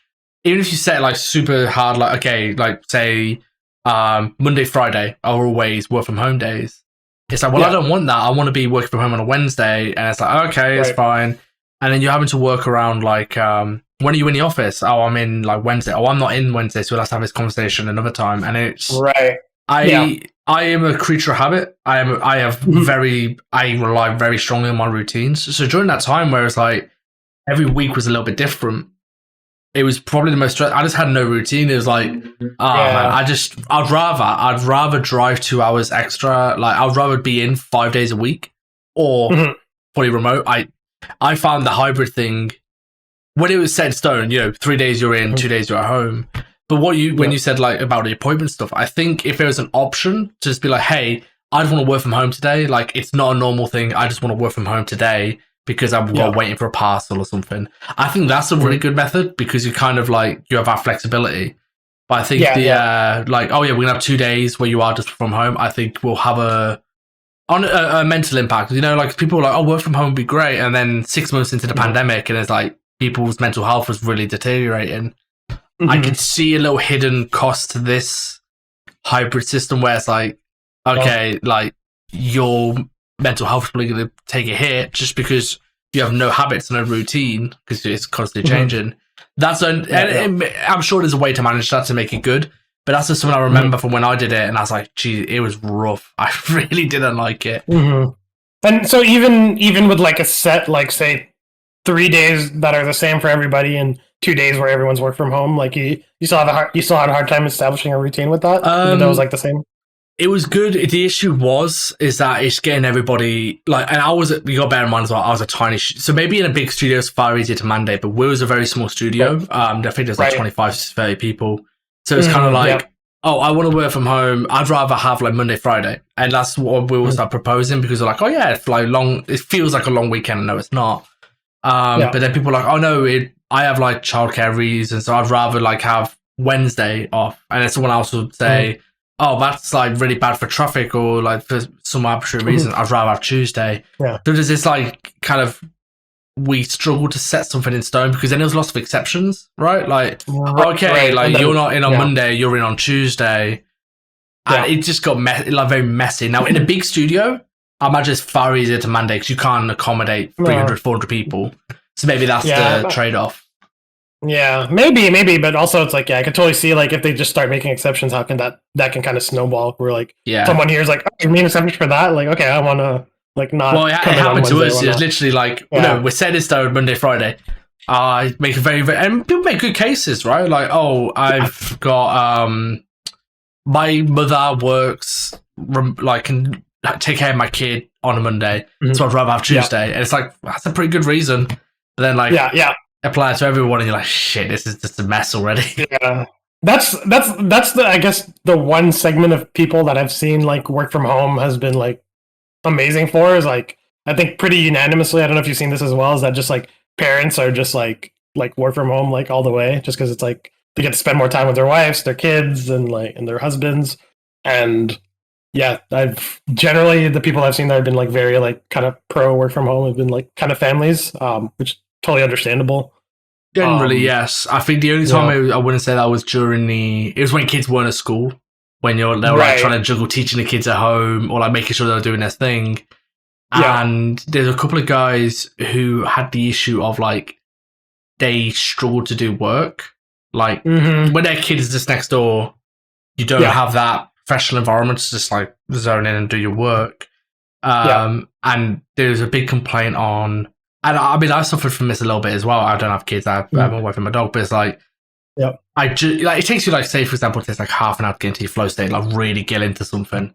Even if you set like super hard, like, okay, like say Monday, Friday are always work from home days. It's like, well, I don't want that. I want to be working from home on a Wednesday. And it's like, okay, it's fine. And then you're having to work around like, when are you in the office? Oh, I'm in like Wednesday. Oh, I'm not in Wednesday, so we'll have to have this conversation another time. And it's I am a creature of habit. I rely very strongly on my routines. So during that time where it's like every week was a little bit different, it was probably the most stress. I just had no routine. It was like, man, I'd rather drive 2 hours extra. Like, I'd rather be in 5 days a week or fully remote. I found the hybrid thing, when it was set in stone, 3 days you're in, 2 days you're at home. But when you said like about the appointment stuff, I think if there was an option to just be like, hey, I just want to work from home today. Like, it's not a normal thing. I just want to work from home today because I'm waiting for a parcel or something. I think that's a really good method because you kind of like, you have that flexibility. But I think like, oh yeah, we're gonna have 2 days where you are just from home. I think we'll have a mental impact. Like people are like, oh, work from home would be great. And then 6 months into the pandemic and it's like people's mental health was really deteriorating. I could see a little hidden cost to this hybrid system where it's like, okay, like your mental health is probably going to take a hit just because you have no habits, no routine, because it's constantly changing. I'm sure there's a way to manage that to make it good, but that's just something I remember from when I did it, and I was like, gee, it was rough. I really didn't like it. And so even with like a set, like say 3 days that are the same for everybody and 2 days where everyone's work from home, like you still had a hard time establishing a routine with that, even though it was like the same. It was good. The issue is that it's getting everybody like, and you got to bear in mind as well, I was a tiny, so maybe in a big studio it's far easier to mandate, but we was a very small studio. I think there's like 25 to 30 people. So it's kind of like, oh, I want to work from home. I'd rather have like Monday, Friday. And that's what we will start proposing because they're like, oh yeah, it's like long, it feels like a long weekend. No, it's not. But then people are like, oh no, I have like childcare reasons, so I'd rather like have Wednesday off. And then someone else would say, oh, that's like really bad for traffic or like for some arbitrary reason, I'd rather have Tuesday. So there's this like kind of, we struggle to set something in stone because then there's lots of exceptions, right? Like, okay, like then, you're not in on Monday, you're in on Tuesday. And it just got very messy. Now in a big studio, I imagine it's far easier to mandate because you can't accommodate 300, 400 people. So maybe that's the trade-off. Yeah, maybe, but also it's like, I could totally see like if they just start making exceptions, how can that can kind of snowball? Where like someone here is like, oh, you mean exceptions for that? Like, okay, I want to like not. Well, it happened to us. It was literally like, no, we're set in stone Monday, Friday. I make a very, and people make good cases, right? Like, oh, I've got my mother works like can take care of my kid on a Monday, so I'd rather have Tuesday, and it's like that's a pretty good reason. But then like apply it to everyone, and you're like, shit, this is just a mess already. Yeah, that's the I guess the one segment of people that I've seen like work from home has been like amazing for is like I think pretty unanimously. I don't know if you've seen this as well. Is that just like parents are just like work from home like all the way, just because it's like they get to spend more time with their wives, their kids, and their husbands. And yeah, I've generally the people I've seen that have been like very like kind of pro work from home have been like kind of families, which totally understandable. Generally, yes. I think the only time I wouldn't say that was it was when kids weren't at school, when they were like trying to juggle teaching the kids at home or like making sure they're doing their thing. And there's a couple of guys who had the issue of like they struggled to do work. Like when their kid is just next door, you don't have that professional environment to just like zone in and do your work. And there's a big complaint on, and I mean I suffered from this a little bit as well. I don't have kids. I'm away from my dog, but it's like it takes you like say for example, it takes like half an hour to get into your flow state, like really get into something.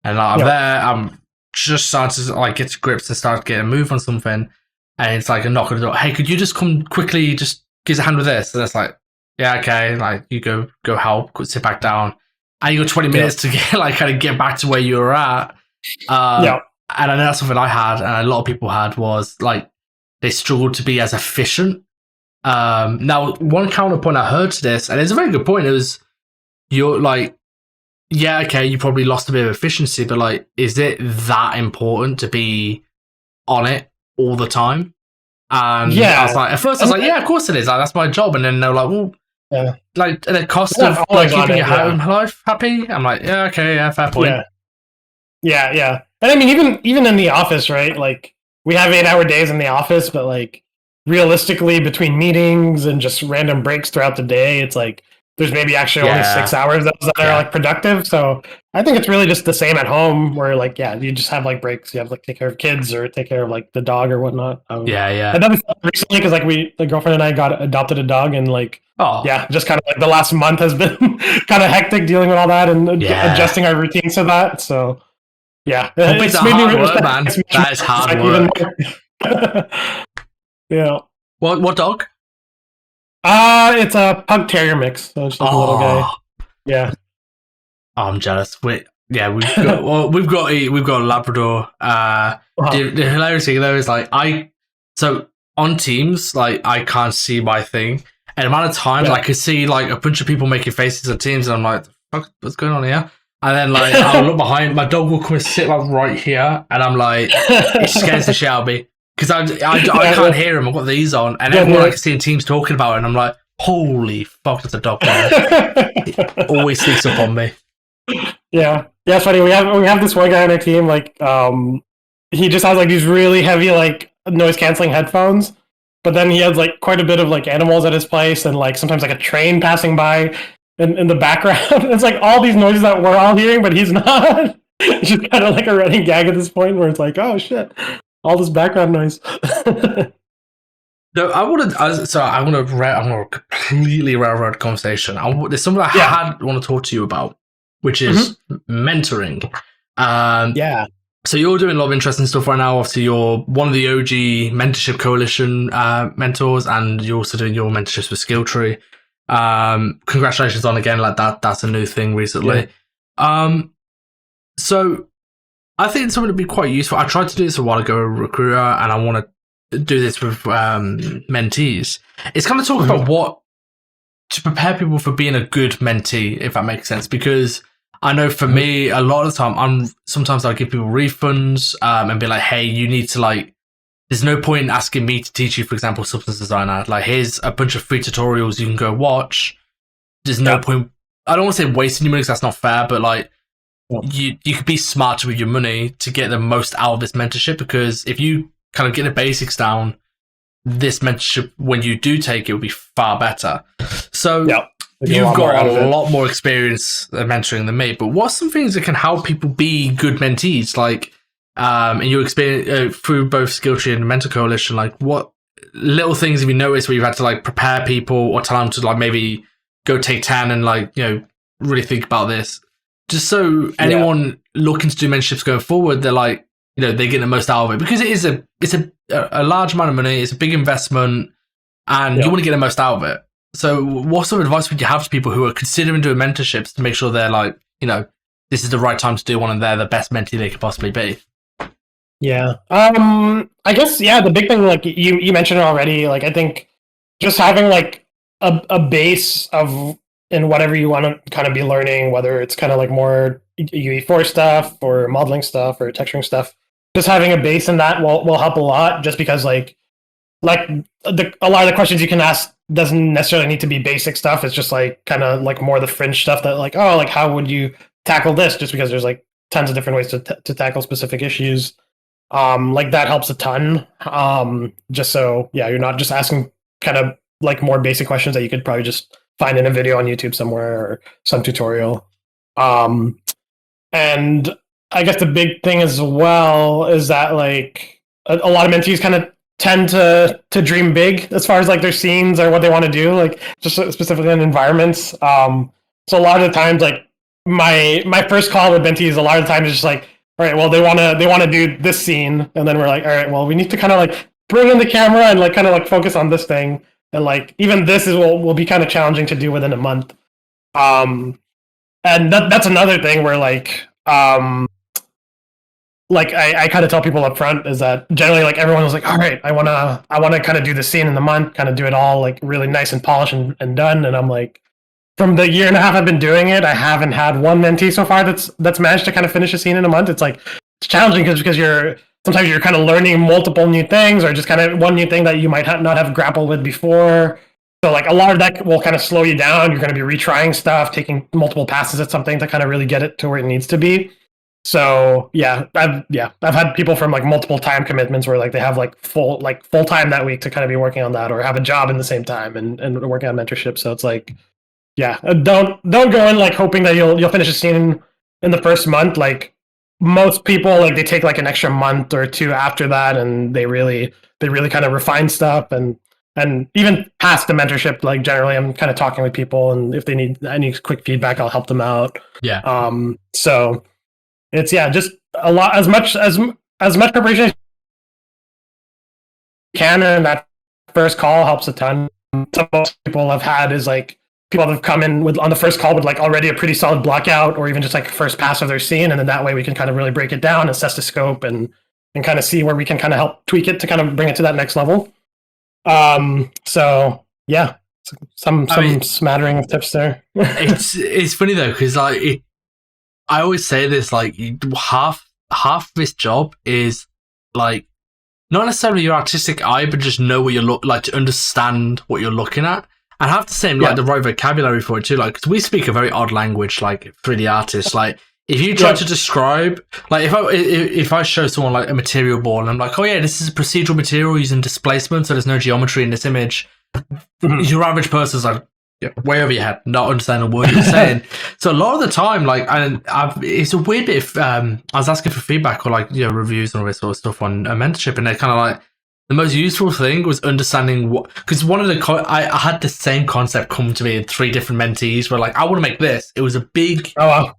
And like, I'm just starting to like get to grips and start getting a move on something. and it's like a knock on the door. Hey, could you just come quickly? Just give us a hand with this. And it's like, yeah, okay. Like you go help, sit back down, and you got 20 minutes to get kind of get back to where you were at. And I know that's something I had, and a lot of people had, was like they struggled to be as efficient. Now, one counterpoint I heard to this, and it's a very good point, it was you're like, yeah, okay, you probably lost a bit of efficiency, but like, is it that important to be on it all the time? And I was like, at first I was like, yeah, of course it is. Like, that's my job. And then they're like, well, like at the cost of like keeping your home life happy. I'm like, yeah, okay, yeah, fair point. Yeah. And I mean, even in the office, right? Like we have 8-hour days in the office, but like realistically, between meetings and just random breaks throughout the day, it's like there's maybe actually only 6 hours that are like productive. So I think it's really just the same at home, where like you just have like breaks. You have like take care of kids or take care of like the dog or whatnot. And then recently, because like the girlfriend and I adopted a dog, and like just kind of like the last month has been kind of hectic dealing with all that and adjusting our routines to that. So it's made me work, man. That is hard work. Yeah. What dog? It's a pug terrier mix. So it's just like a little guy. Yeah. Oh, I'm jealous. We've got a Labrador. The hilarious thing though is like so on Teams, like I can't see my thing, and the amount of times I could see like a bunch of people making faces on Teams, and I'm like, fuck, what's going on here? And then like I'll look behind, my dog will come and sit like right here, and I'm like, it scares the shit out of me. Because I can't hear him. I've got these on, and everyone I can see in Teams talking about it, and I'm like, holy fuck, there's a dog there. It always sneaks up on me. Yeah, it's funny. We have this one guy on our team. Like, he just has like these really heavy like noise canceling headphones, but then he has like quite a bit of like animals at his place, and like sometimes like a train passing by in the background. It's like all these noises that we're all hearing, but he's not. It's just kind of like a running gag at this point, where it's like, oh shit. All this background noise. No, I want to completely railroad conversation. There's something I want to talk to you about, which is mentoring. So you're doing a lot of interesting stuff right now. Obviously, you're one of the OG Mentorship Coalition mentors, and you're also doing your mentorships with Skilltree. Congratulations on again, like that. That's a new thing recently. So I think it's something to be quite useful. I tried to do this a while ago, a recruiter, and I want to do this with mentees. It's kind of talk about what to prepare people for being a good mentee, if that makes sense. Because I know for me, a lot of the time, sometimes I'll give people refunds and be like, hey, you need to like, there's no point in asking me to teach you, for example, substance designer. Like, here's a bunch of free tutorials you can go watch. There's no point. I don't want to say wasting your money because that's not fair, but like, you could be smarter with your money to get the most out of this mentorship, because if you kind of get the basics down, this mentorship, when you do take it, will be far better. So you've got a lot more experience mentoring than me, but what's some things that can help people be good mentees? Like, in your experience through both Skilltree and Mentor Coalition, like what little things have you noticed where you've had to like prepare people or tell them to like maybe go take 10 and like, you know, really think about this? Just so anyone looking to do mentorships going forward, they're like, you know, they get the most out of it, because it's a large amount of money, it's a big investment, and you want to get the most out of it. So what sort of advice would you have to people who are considering doing mentorships to make sure they're like, you know, this is the right time to do one and they're the best mentee they could possibly be? Yeah. I guess, the big thing, like you mentioned it already, like I think just having like a base of in whatever you want to kind of be learning, whether it's kind of like more UE4 stuff or modeling stuff or texturing stuff, just having a base in that will help a lot, just because like a lot of the questions you can ask doesn't necessarily need to be basic stuff. It's just like kind of like more the fringe stuff that like, oh, like how would you tackle this? Just because there's like tons of different ways to tackle specific issues. Like that helps a ton. Just so, you're not just asking kind of like more basic questions that you could probably just find in a video on YouTube somewhere or some tutorial. And I guess the big thing as well is that like a lot of mentees kind of tend to dream big as far as like their scenes or what they want to do, like just specifically in environments. So a lot of the times, like my first call with mentees, a lot of the times is just like, all right, well they want to do this scene, and then we're like, all right, well we need to kind of like bring in the camera and like kind of like focus on this thing. And like even this will be kind of challenging to do within a month. And that's another thing where like I kind of tell people up front is that generally like everyone was like, all right, I wanna kind of do the scene in the month, kind of do it all like really nice and polished and done. And I'm like, from the year and a half I've been doing it, I haven't had one mentee so far that's managed to kind of finish a scene in a month. It's like it's challenging because sometimes you're kind of learning multiple new things or just kind of one new thing that you might not have grappled with before. So like a lot of that will kind of slow you down. You're going to be retrying stuff, taking multiple passes at something to kind of really get it to where it needs to be. So I've had people from like multiple time commitments where like they have like full time that week to kind of be working on that, or have a job in the same time and working on mentorship. So it's like, don't go in like hoping that you'll finish a scene in the first month. Like most people, like they take like an extra month or two after that, and they really kind of refine stuff and even past the mentorship. Like generally, I'm kind of talking with people, and if they need any quick feedback, I'll help them out. Yeah. So it's just a lot, as much preparation as you can, and that first call helps a ton. Some most people I've had is like people that have come in with on the first call with like already a pretty solid block out, or even just like first pass of their scene, and then that way we can kind of really break it down, assess the scope, and kind of see where we can kind of help tweak it to kind of bring it to that next level. So yeah, some smattering of tips there. it's funny though, because like I always say this, like half this job is like not necessarily your artistic eye, but just know what you look like, to understand what you're looking at, and have the same like the right vocabulary for it too. Like, because we speak a very odd language, like for the artists. Like if you try to describe, like if I show someone like a material ball and I'm like, oh yeah, this is a procedural material using displacement, so there's no geometry in this image. Your average person's like, way over your head, not understanding what you're saying. So a lot of the time, like, it's a weird bit. If I was asking for feedback or like reviews and all this sort of stuff on a mentorship, and they're kind of like, the most useful thing was understanding what, because one of the I had the same concept come to me in 3 different mentees where like, I want to make this. It was a big, a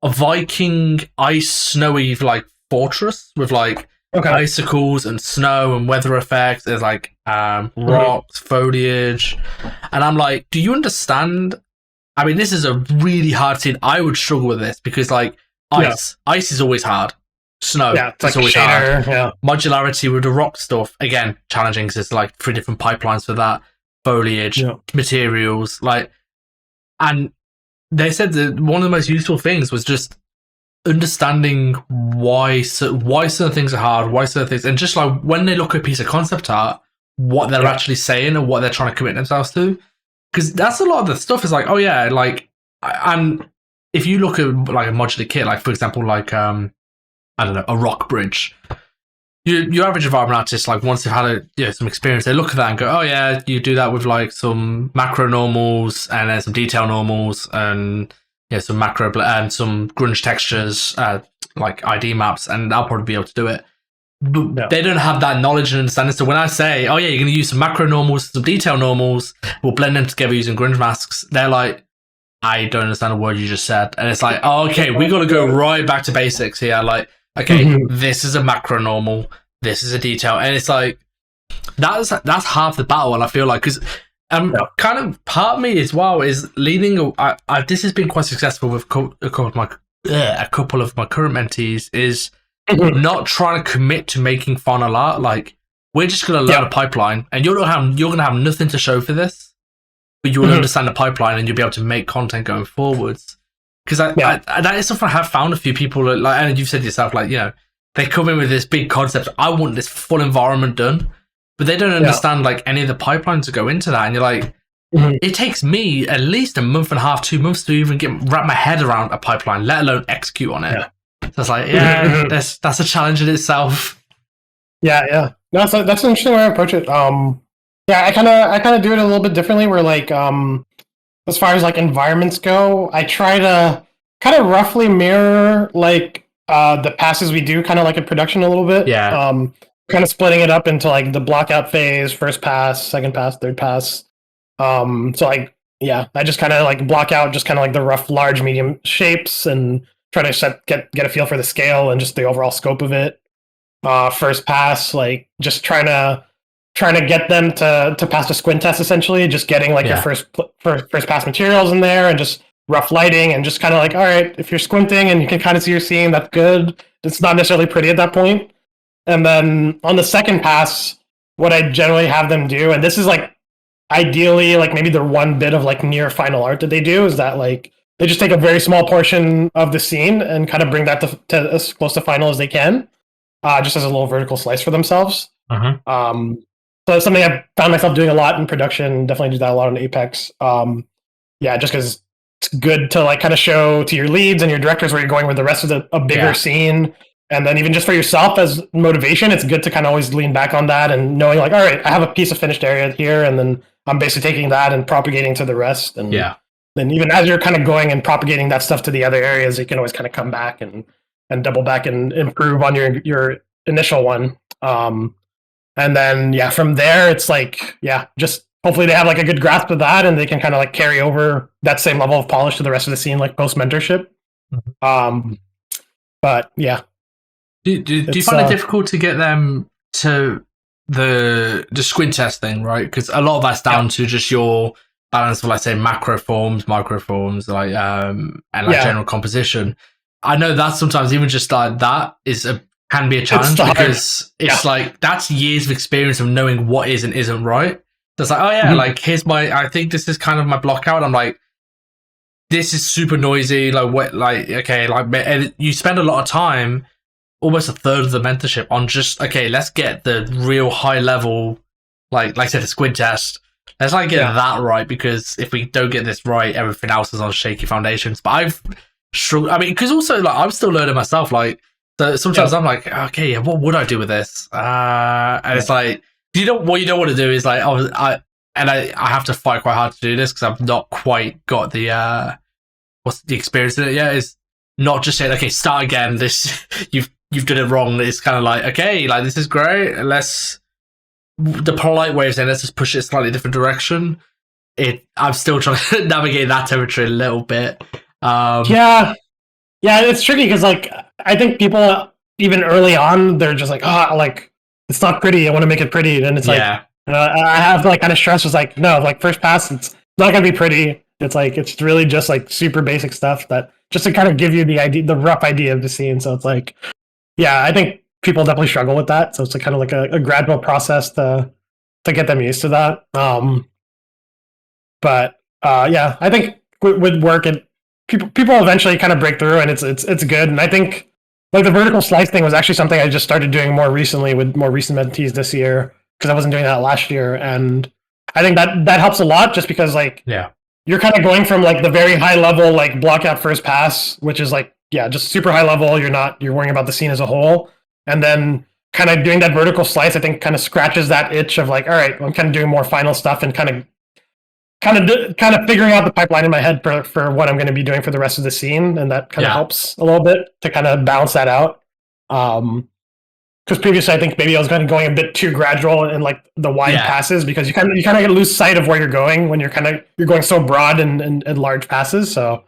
Viking ice snowy like fortress with like icicles and snow and weather effects. There's like rocks, foliage, and I'm like, do you understand? I mean, this is a really hard scene. I would struggle with this because like ice is always hard. Snow, it's like always hard. Modularity with the rock stuff, again, challenging because there's like 3 different pipelines for that. Foliage, materials, like, and they said that one of the most useful things was just understanding why certain things are hard, why certain things, and just like when they look at a piece of concept art, what they're actually saying and what they're trying to commit themselves to. Because that's a lot of the stuff is like, oh yeah, like, and if you look at like a modular kit, like for example, like I don't know, a rock bridge. Your average environment artist, like once they've had some experience, they look at that and go, oh yeah, you do that with like some macro normals and then some detail normals and some macro and some grunge textures, like ID maps, and I'll probably be able to do it. But they don't have that knowledge and understanding. So when I say, oh yeah, you're going to use some macro normals, some detail normals, we'll blend them together using grunge masks, they're like, I don't understand a word you just said. And it's like, oh, okay, we got to go right back to basics here. Like, okay, this is a macro normal, this is a detail, and it's like that's half the battle. And I feel like because kind of part of me as well is leaning. This has been quite successful with a couple of my current mentees is not trying to commit to making final art. Like we're just going to learn a pipeline, and you're going to have nothing to show for this, but you will understand the pipeline, and you'll be able to make content going forwards. Because that is something I have found a few people, like, and you've said yourself, like, they come in with this big concept, I want this full environment done, but they don't understand, like, any of the pipelines that go into that, and you're like, it takes me at least a month and a half, 2 months to even wrap my head around a pipeline, let alone execute on it. So it's like, that's a challenge in itself. No, that's an interesting way to approach it. I kind of do it a little bit differently, where, like, as far as like environments go, I try to kind of roughly mirror like the passes we do kind of like in production a little bit. Kind of splitting it up into like the block out phase, first pass, second pass, third pass. So like, I just kind of like block out just kind of like the rough, large, medium shapes and try to get a feel for the scale and just the overall scope of it. First pass, like just trying to trying to get them to pass the squint test, essentially, just getting like your first pass materials in there and just rough lighting and just kind of like, all right, if you're squinting and you can kind of see your scene, that's good. It's not necessarily pretty at that point. And then on the second pass, what I generally have them do, and this is like ideally like maybe the one bit of like near final art that they do, is that like they just take a very small portion of the scene and kind of bring that to as close to final as they can, just as a little vertical slice for themselves. So it's something I've found myself doing a lot in production. Definitely do that a lot on Apex. Just because it's good to like kind of show to your leads and your directors where you're going with the rest of a bigger scene. And then even just for yourself as motivation, it's good to kind of always lean back on that and knowing like, all right, I have a piece of finished area here, and then I'm basically taking that and propagating to the rest. And then even as you're kind of going and propagating that stuff to the other areas, you can always kind of come back and double back and improve on your initial one. And then, from there, it's like, just hopefully they have like a good grasp of that and they can kind of like carry over that same level of polish to the rest of the scene, like post mentorship. But yeah. Do you find it difficult to get them to the squint test thing, right? Because a lot of that's down to just your balance of, like, say, macro forms, micro forms, like and like general composition. I know that sometimes even just like that can be a challenge because it's like that's years of experience of knowing what is and isn't right. So it's like, oh yeah, like here's I think this is kind of my block out. I'm like, this is super noisy. Like what? Like okay, like and you spend a lot of time, almost a third of the mentorship on just okay, let's get the real high level, like I said, the squid test. Let's like get that right, because if we don't get this right, everything else is on shaky foundations. But I've struggled. I mean, because also like I'm still learning myself. Like so sometimes I'm like, okay, what would I do with this? And it's like what you don't want to do is like I have to fight quite hard to do this because I've not quite got the what's the experience in it yet. Is not just saying okay, start again. This you've done it wrong. It's kind of like okay, like this is great. The polite way of saying let's just push it a slightly different direction. I'm still trying to navigate that territory a little bit. Yeah, it's tricky because like I think people even early on they're just like like it's not pretty. I want to make it pretty, and it's like I have to like kind of stress was like no, like first pass it's not gonna be pretty. It's like it's really just like super basic stuff that just to kind of give you the rough idea of the scene. So it's like I think people definitely struggle with that. So it's like kind of like a gradual process to get them used to that. But I think with work and people eventually kind of break through, and it's good. And I think like the vertical slice thing was actually something I just started doing more recently with more recent mentees this year because I wasn't doing that last year, and I think that helps a lot just because like you're kind of going from like the very high level like block out first pass, which is like just super high level. You're worrying about the scene as a whole, and then kind of doing that vertical slice. I think kind of scratches that itch of like, all right, I'm kind of doing more final stuff and kind of figuring out the pipeline in my head for what I'm going to be doing for the rest of the scene, and that kind of helps a little bit to kind of balance that out. Because previously, I think maybe I was kind of going a bit too gradual in like the wide passes because you kind of lose sight of where you're going when you're going so broad and large passes. So,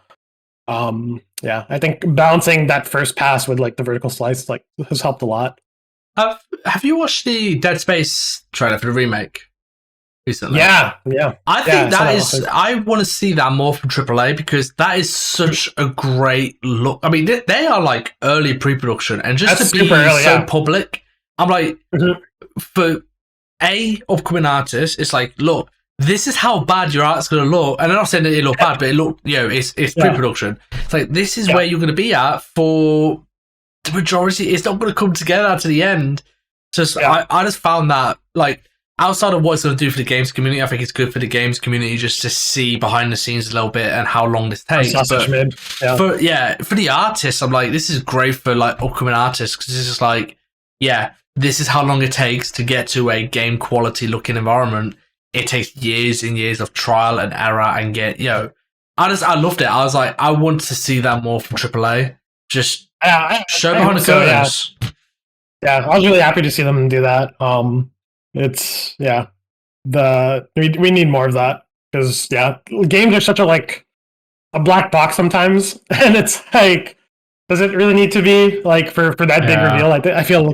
I think balancing that first pass with like the vertical slice like has helped a lot. Have you watched the Dead Space trailer for the remake recently? Yeah. I think that is. I want to see that more from AAA because that is such a great look. I mean, they are like early pre-production, and just to be so public, I'm like, for upcoming artists, it's like, look, this is how bad your art's going to look. And I'm not saying that it look bad, but it look, it's pre-production. It's like this is where you're going to be at for the majority. It's not going to come together to the end. Just I just found that like. Outside of what it's going to do for the games community, I think it's good for the games community just to see behind the scenes a little bit and how long this takes. For the artists, I'm like, this is great for like upcoming artists because it's just like, this is how long it takes to get to a game quality looking environment. It takes years and years of trial and error and I loved it. I was like, I want to see that more from AAA. Just show behind the curtains. Yeah, I was really happy to see them do that. It's we need more of that because games are such a black box sometimes, and it's like, does it really need to be like for that big reveal? I feel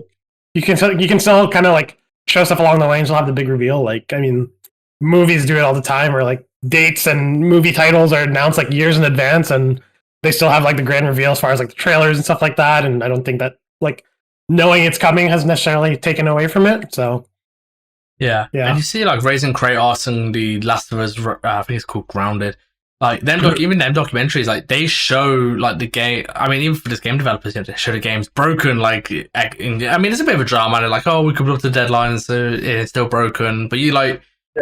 you can still kind of like show stuff along the way and you'll have the big reveal. Like, I mean, movies do it all the time, where like dates and movie titles are announced like years in advance, and they still have like the grand reveal as far as like the trailers and stuff like that. And I don't think that like knowing it's coming has necessarily taken away from it. So yeah. And you see like Raising Kratos and The Last of Us, I think it's called Grounded. Like them, even them documentaries, like they show like the game. I mean, even for this game developers, they show the game's broken. Like, I mean, it's a bit of a drama. They're like, oh, we could look at the deadline, so it's still broken. But you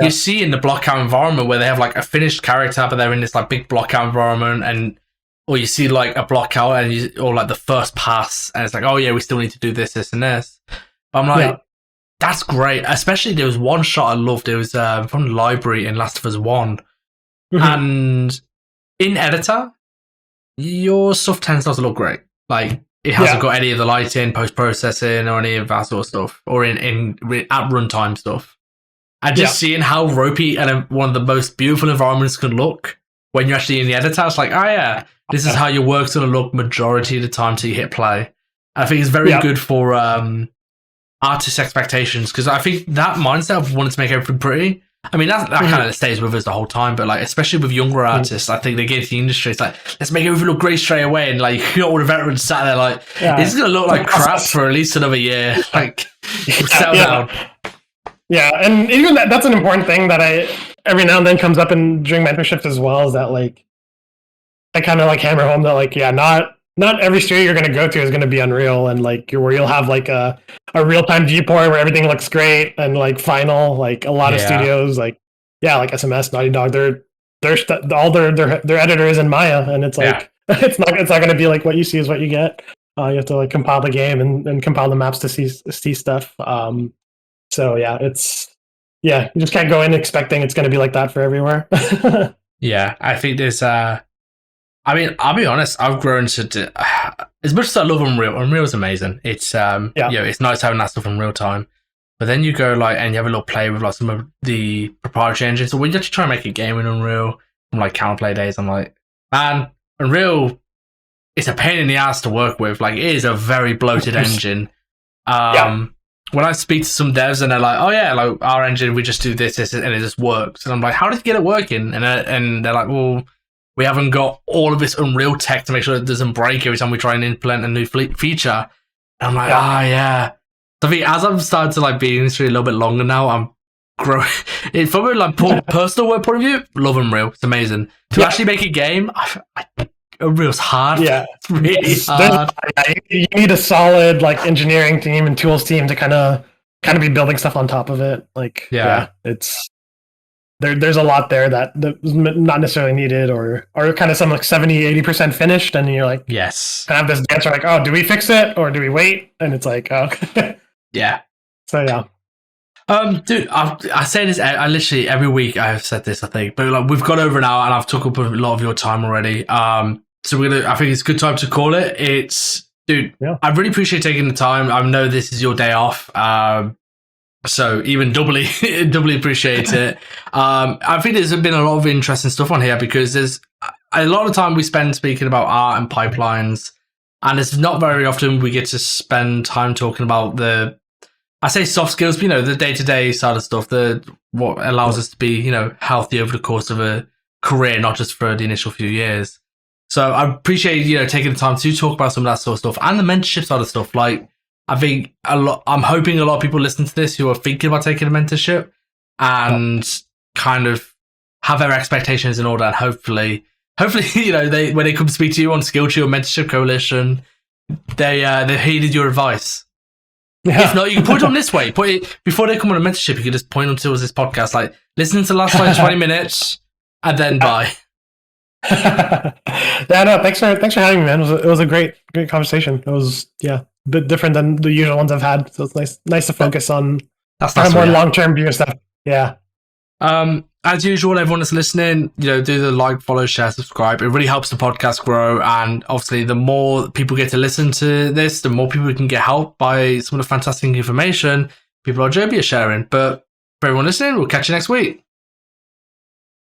see in the blockout environment where they have like a finished character, but they're in this like big blockout environment, or you see like a blockout or like the first pass, and it's like, oh yeah, we still need to do this, this, and this. But I'm like, that's great. Especially there was one shot I loved. It was from the library in Last of Us 1. And in editor, your stuff tends not to look great. Like it hasn't got any of the lighting, post processing, or any of that sort of stuff, or in at runtime stuff. And just seeing how ropey and one of the most beautiful environments can look when you're actually in the editor, it's like, oh yeah, this is how your work's gonna look majority of the time till you hit play. I think it's very good for artist expectations, because I think that mindset of wanting to make everything pretty. I mean, that kind of stays with us the whole time, but like, especially with younger artists, I think they get into the industry. It's like, let's make everything look great straight away. And like, you got all the veterans sat there like, this is going to look like crap for at least another year. Like, settle down. Yeah, and even that's an important thing that every now and then comes up during mentorships as well, is that like, I kind of like hammer home that like, not every studio you're going to go to is going to be Unreal, and like where you'll have like a real-time viewport where everything looks great, and like final, like a lot of studios like SMS, Naughty Dog, all their editor is in Maya, and it's like it's not going to be like what you see is what you get. You have to like compile the game and compile the maps to see stuff. So you just can't go in expecting it's going to be like that for everywhere. Yeah, I think there's I mean, I'll be honest, I've grown to as much as I love Unreal. Unreal's amazing. It's it's nice having that stuff in real time. But then you go like, and you have a little play with like some of the proprietary engines. So when you actually try and make a game in Unreal from like counterplay days, I'm like, man, Unreal, it's a pain in the ass to work with. Like, it is a very bloated engine. When I speak to some devs and they're like, oh yeah, like our engine, we just do this, and it just works. And I'm like, how did you get it working? And they're like, well, we haven't got all of this Unreal tech to make sure it doesn't break every time we try and implement a new feature. And I'm like, So I think as I'm starting to like be in the industry a little bit longer now, I'm growing. It's from a like personal work point of view, love Unreal. It's amazing. To actually make a game, Unreal's hard. Yeah, it's really hard. You need a solid like engineering team and tools team to kind of be building stuff on top of it. Like, it's. There's a lot there that was not necessarily needed, or kind of some like 70-80% finished, and you're like, yes, kind of have this dance like, oh, do we fix it or do we wait? And it's like, oh, yeah. So dude, I say this. I literally every week I've said this, I think, but like we've got over an hour and I've took up a lot of your time already. So I think it's a good time to call it. Dude, I really appreciate taking the time. I know this is your day off. So even doubly appreciate it. I think there's been a lot of interesting stuff on here, because there's a lot of time we spend speaking about art and pipelines, and it's not very often we get to spend time talking about I say soft skills, but, the day-to-day side of stuff, what allows us to be, healthy over the course of a career, not just for the initial few years. So I appreciate, taking the time to talk about some of that sort of stuff and the mentorship side of stuff. Like, I think I'm hoping a lot of people listen to this who are thinking about taking a mentorship and kind of have their expectations in order, and hopefully, they when they come to speak to you on Skilltree or Mentorship Coalition, they heeded your advice. Yeah. If not, you can point on this way. Before they come on a mentorship, you can just point them towards this podcast, like listen to the last 20 minutes, and then bye. Thanks for having me, man. It was a great conversation. It was a bit different than the usual ones I've had, so it's nice to focus on more long-term view stuff. Yeah. As usual, everyone that's listening, do the like, follow, share, subscribe. It really helps the podcast grow, and obviously the more people get to listen to this, the more people can get help by some of the fantastic information people like Jobye are sharing. But for everyone listening, we'll catch you next week.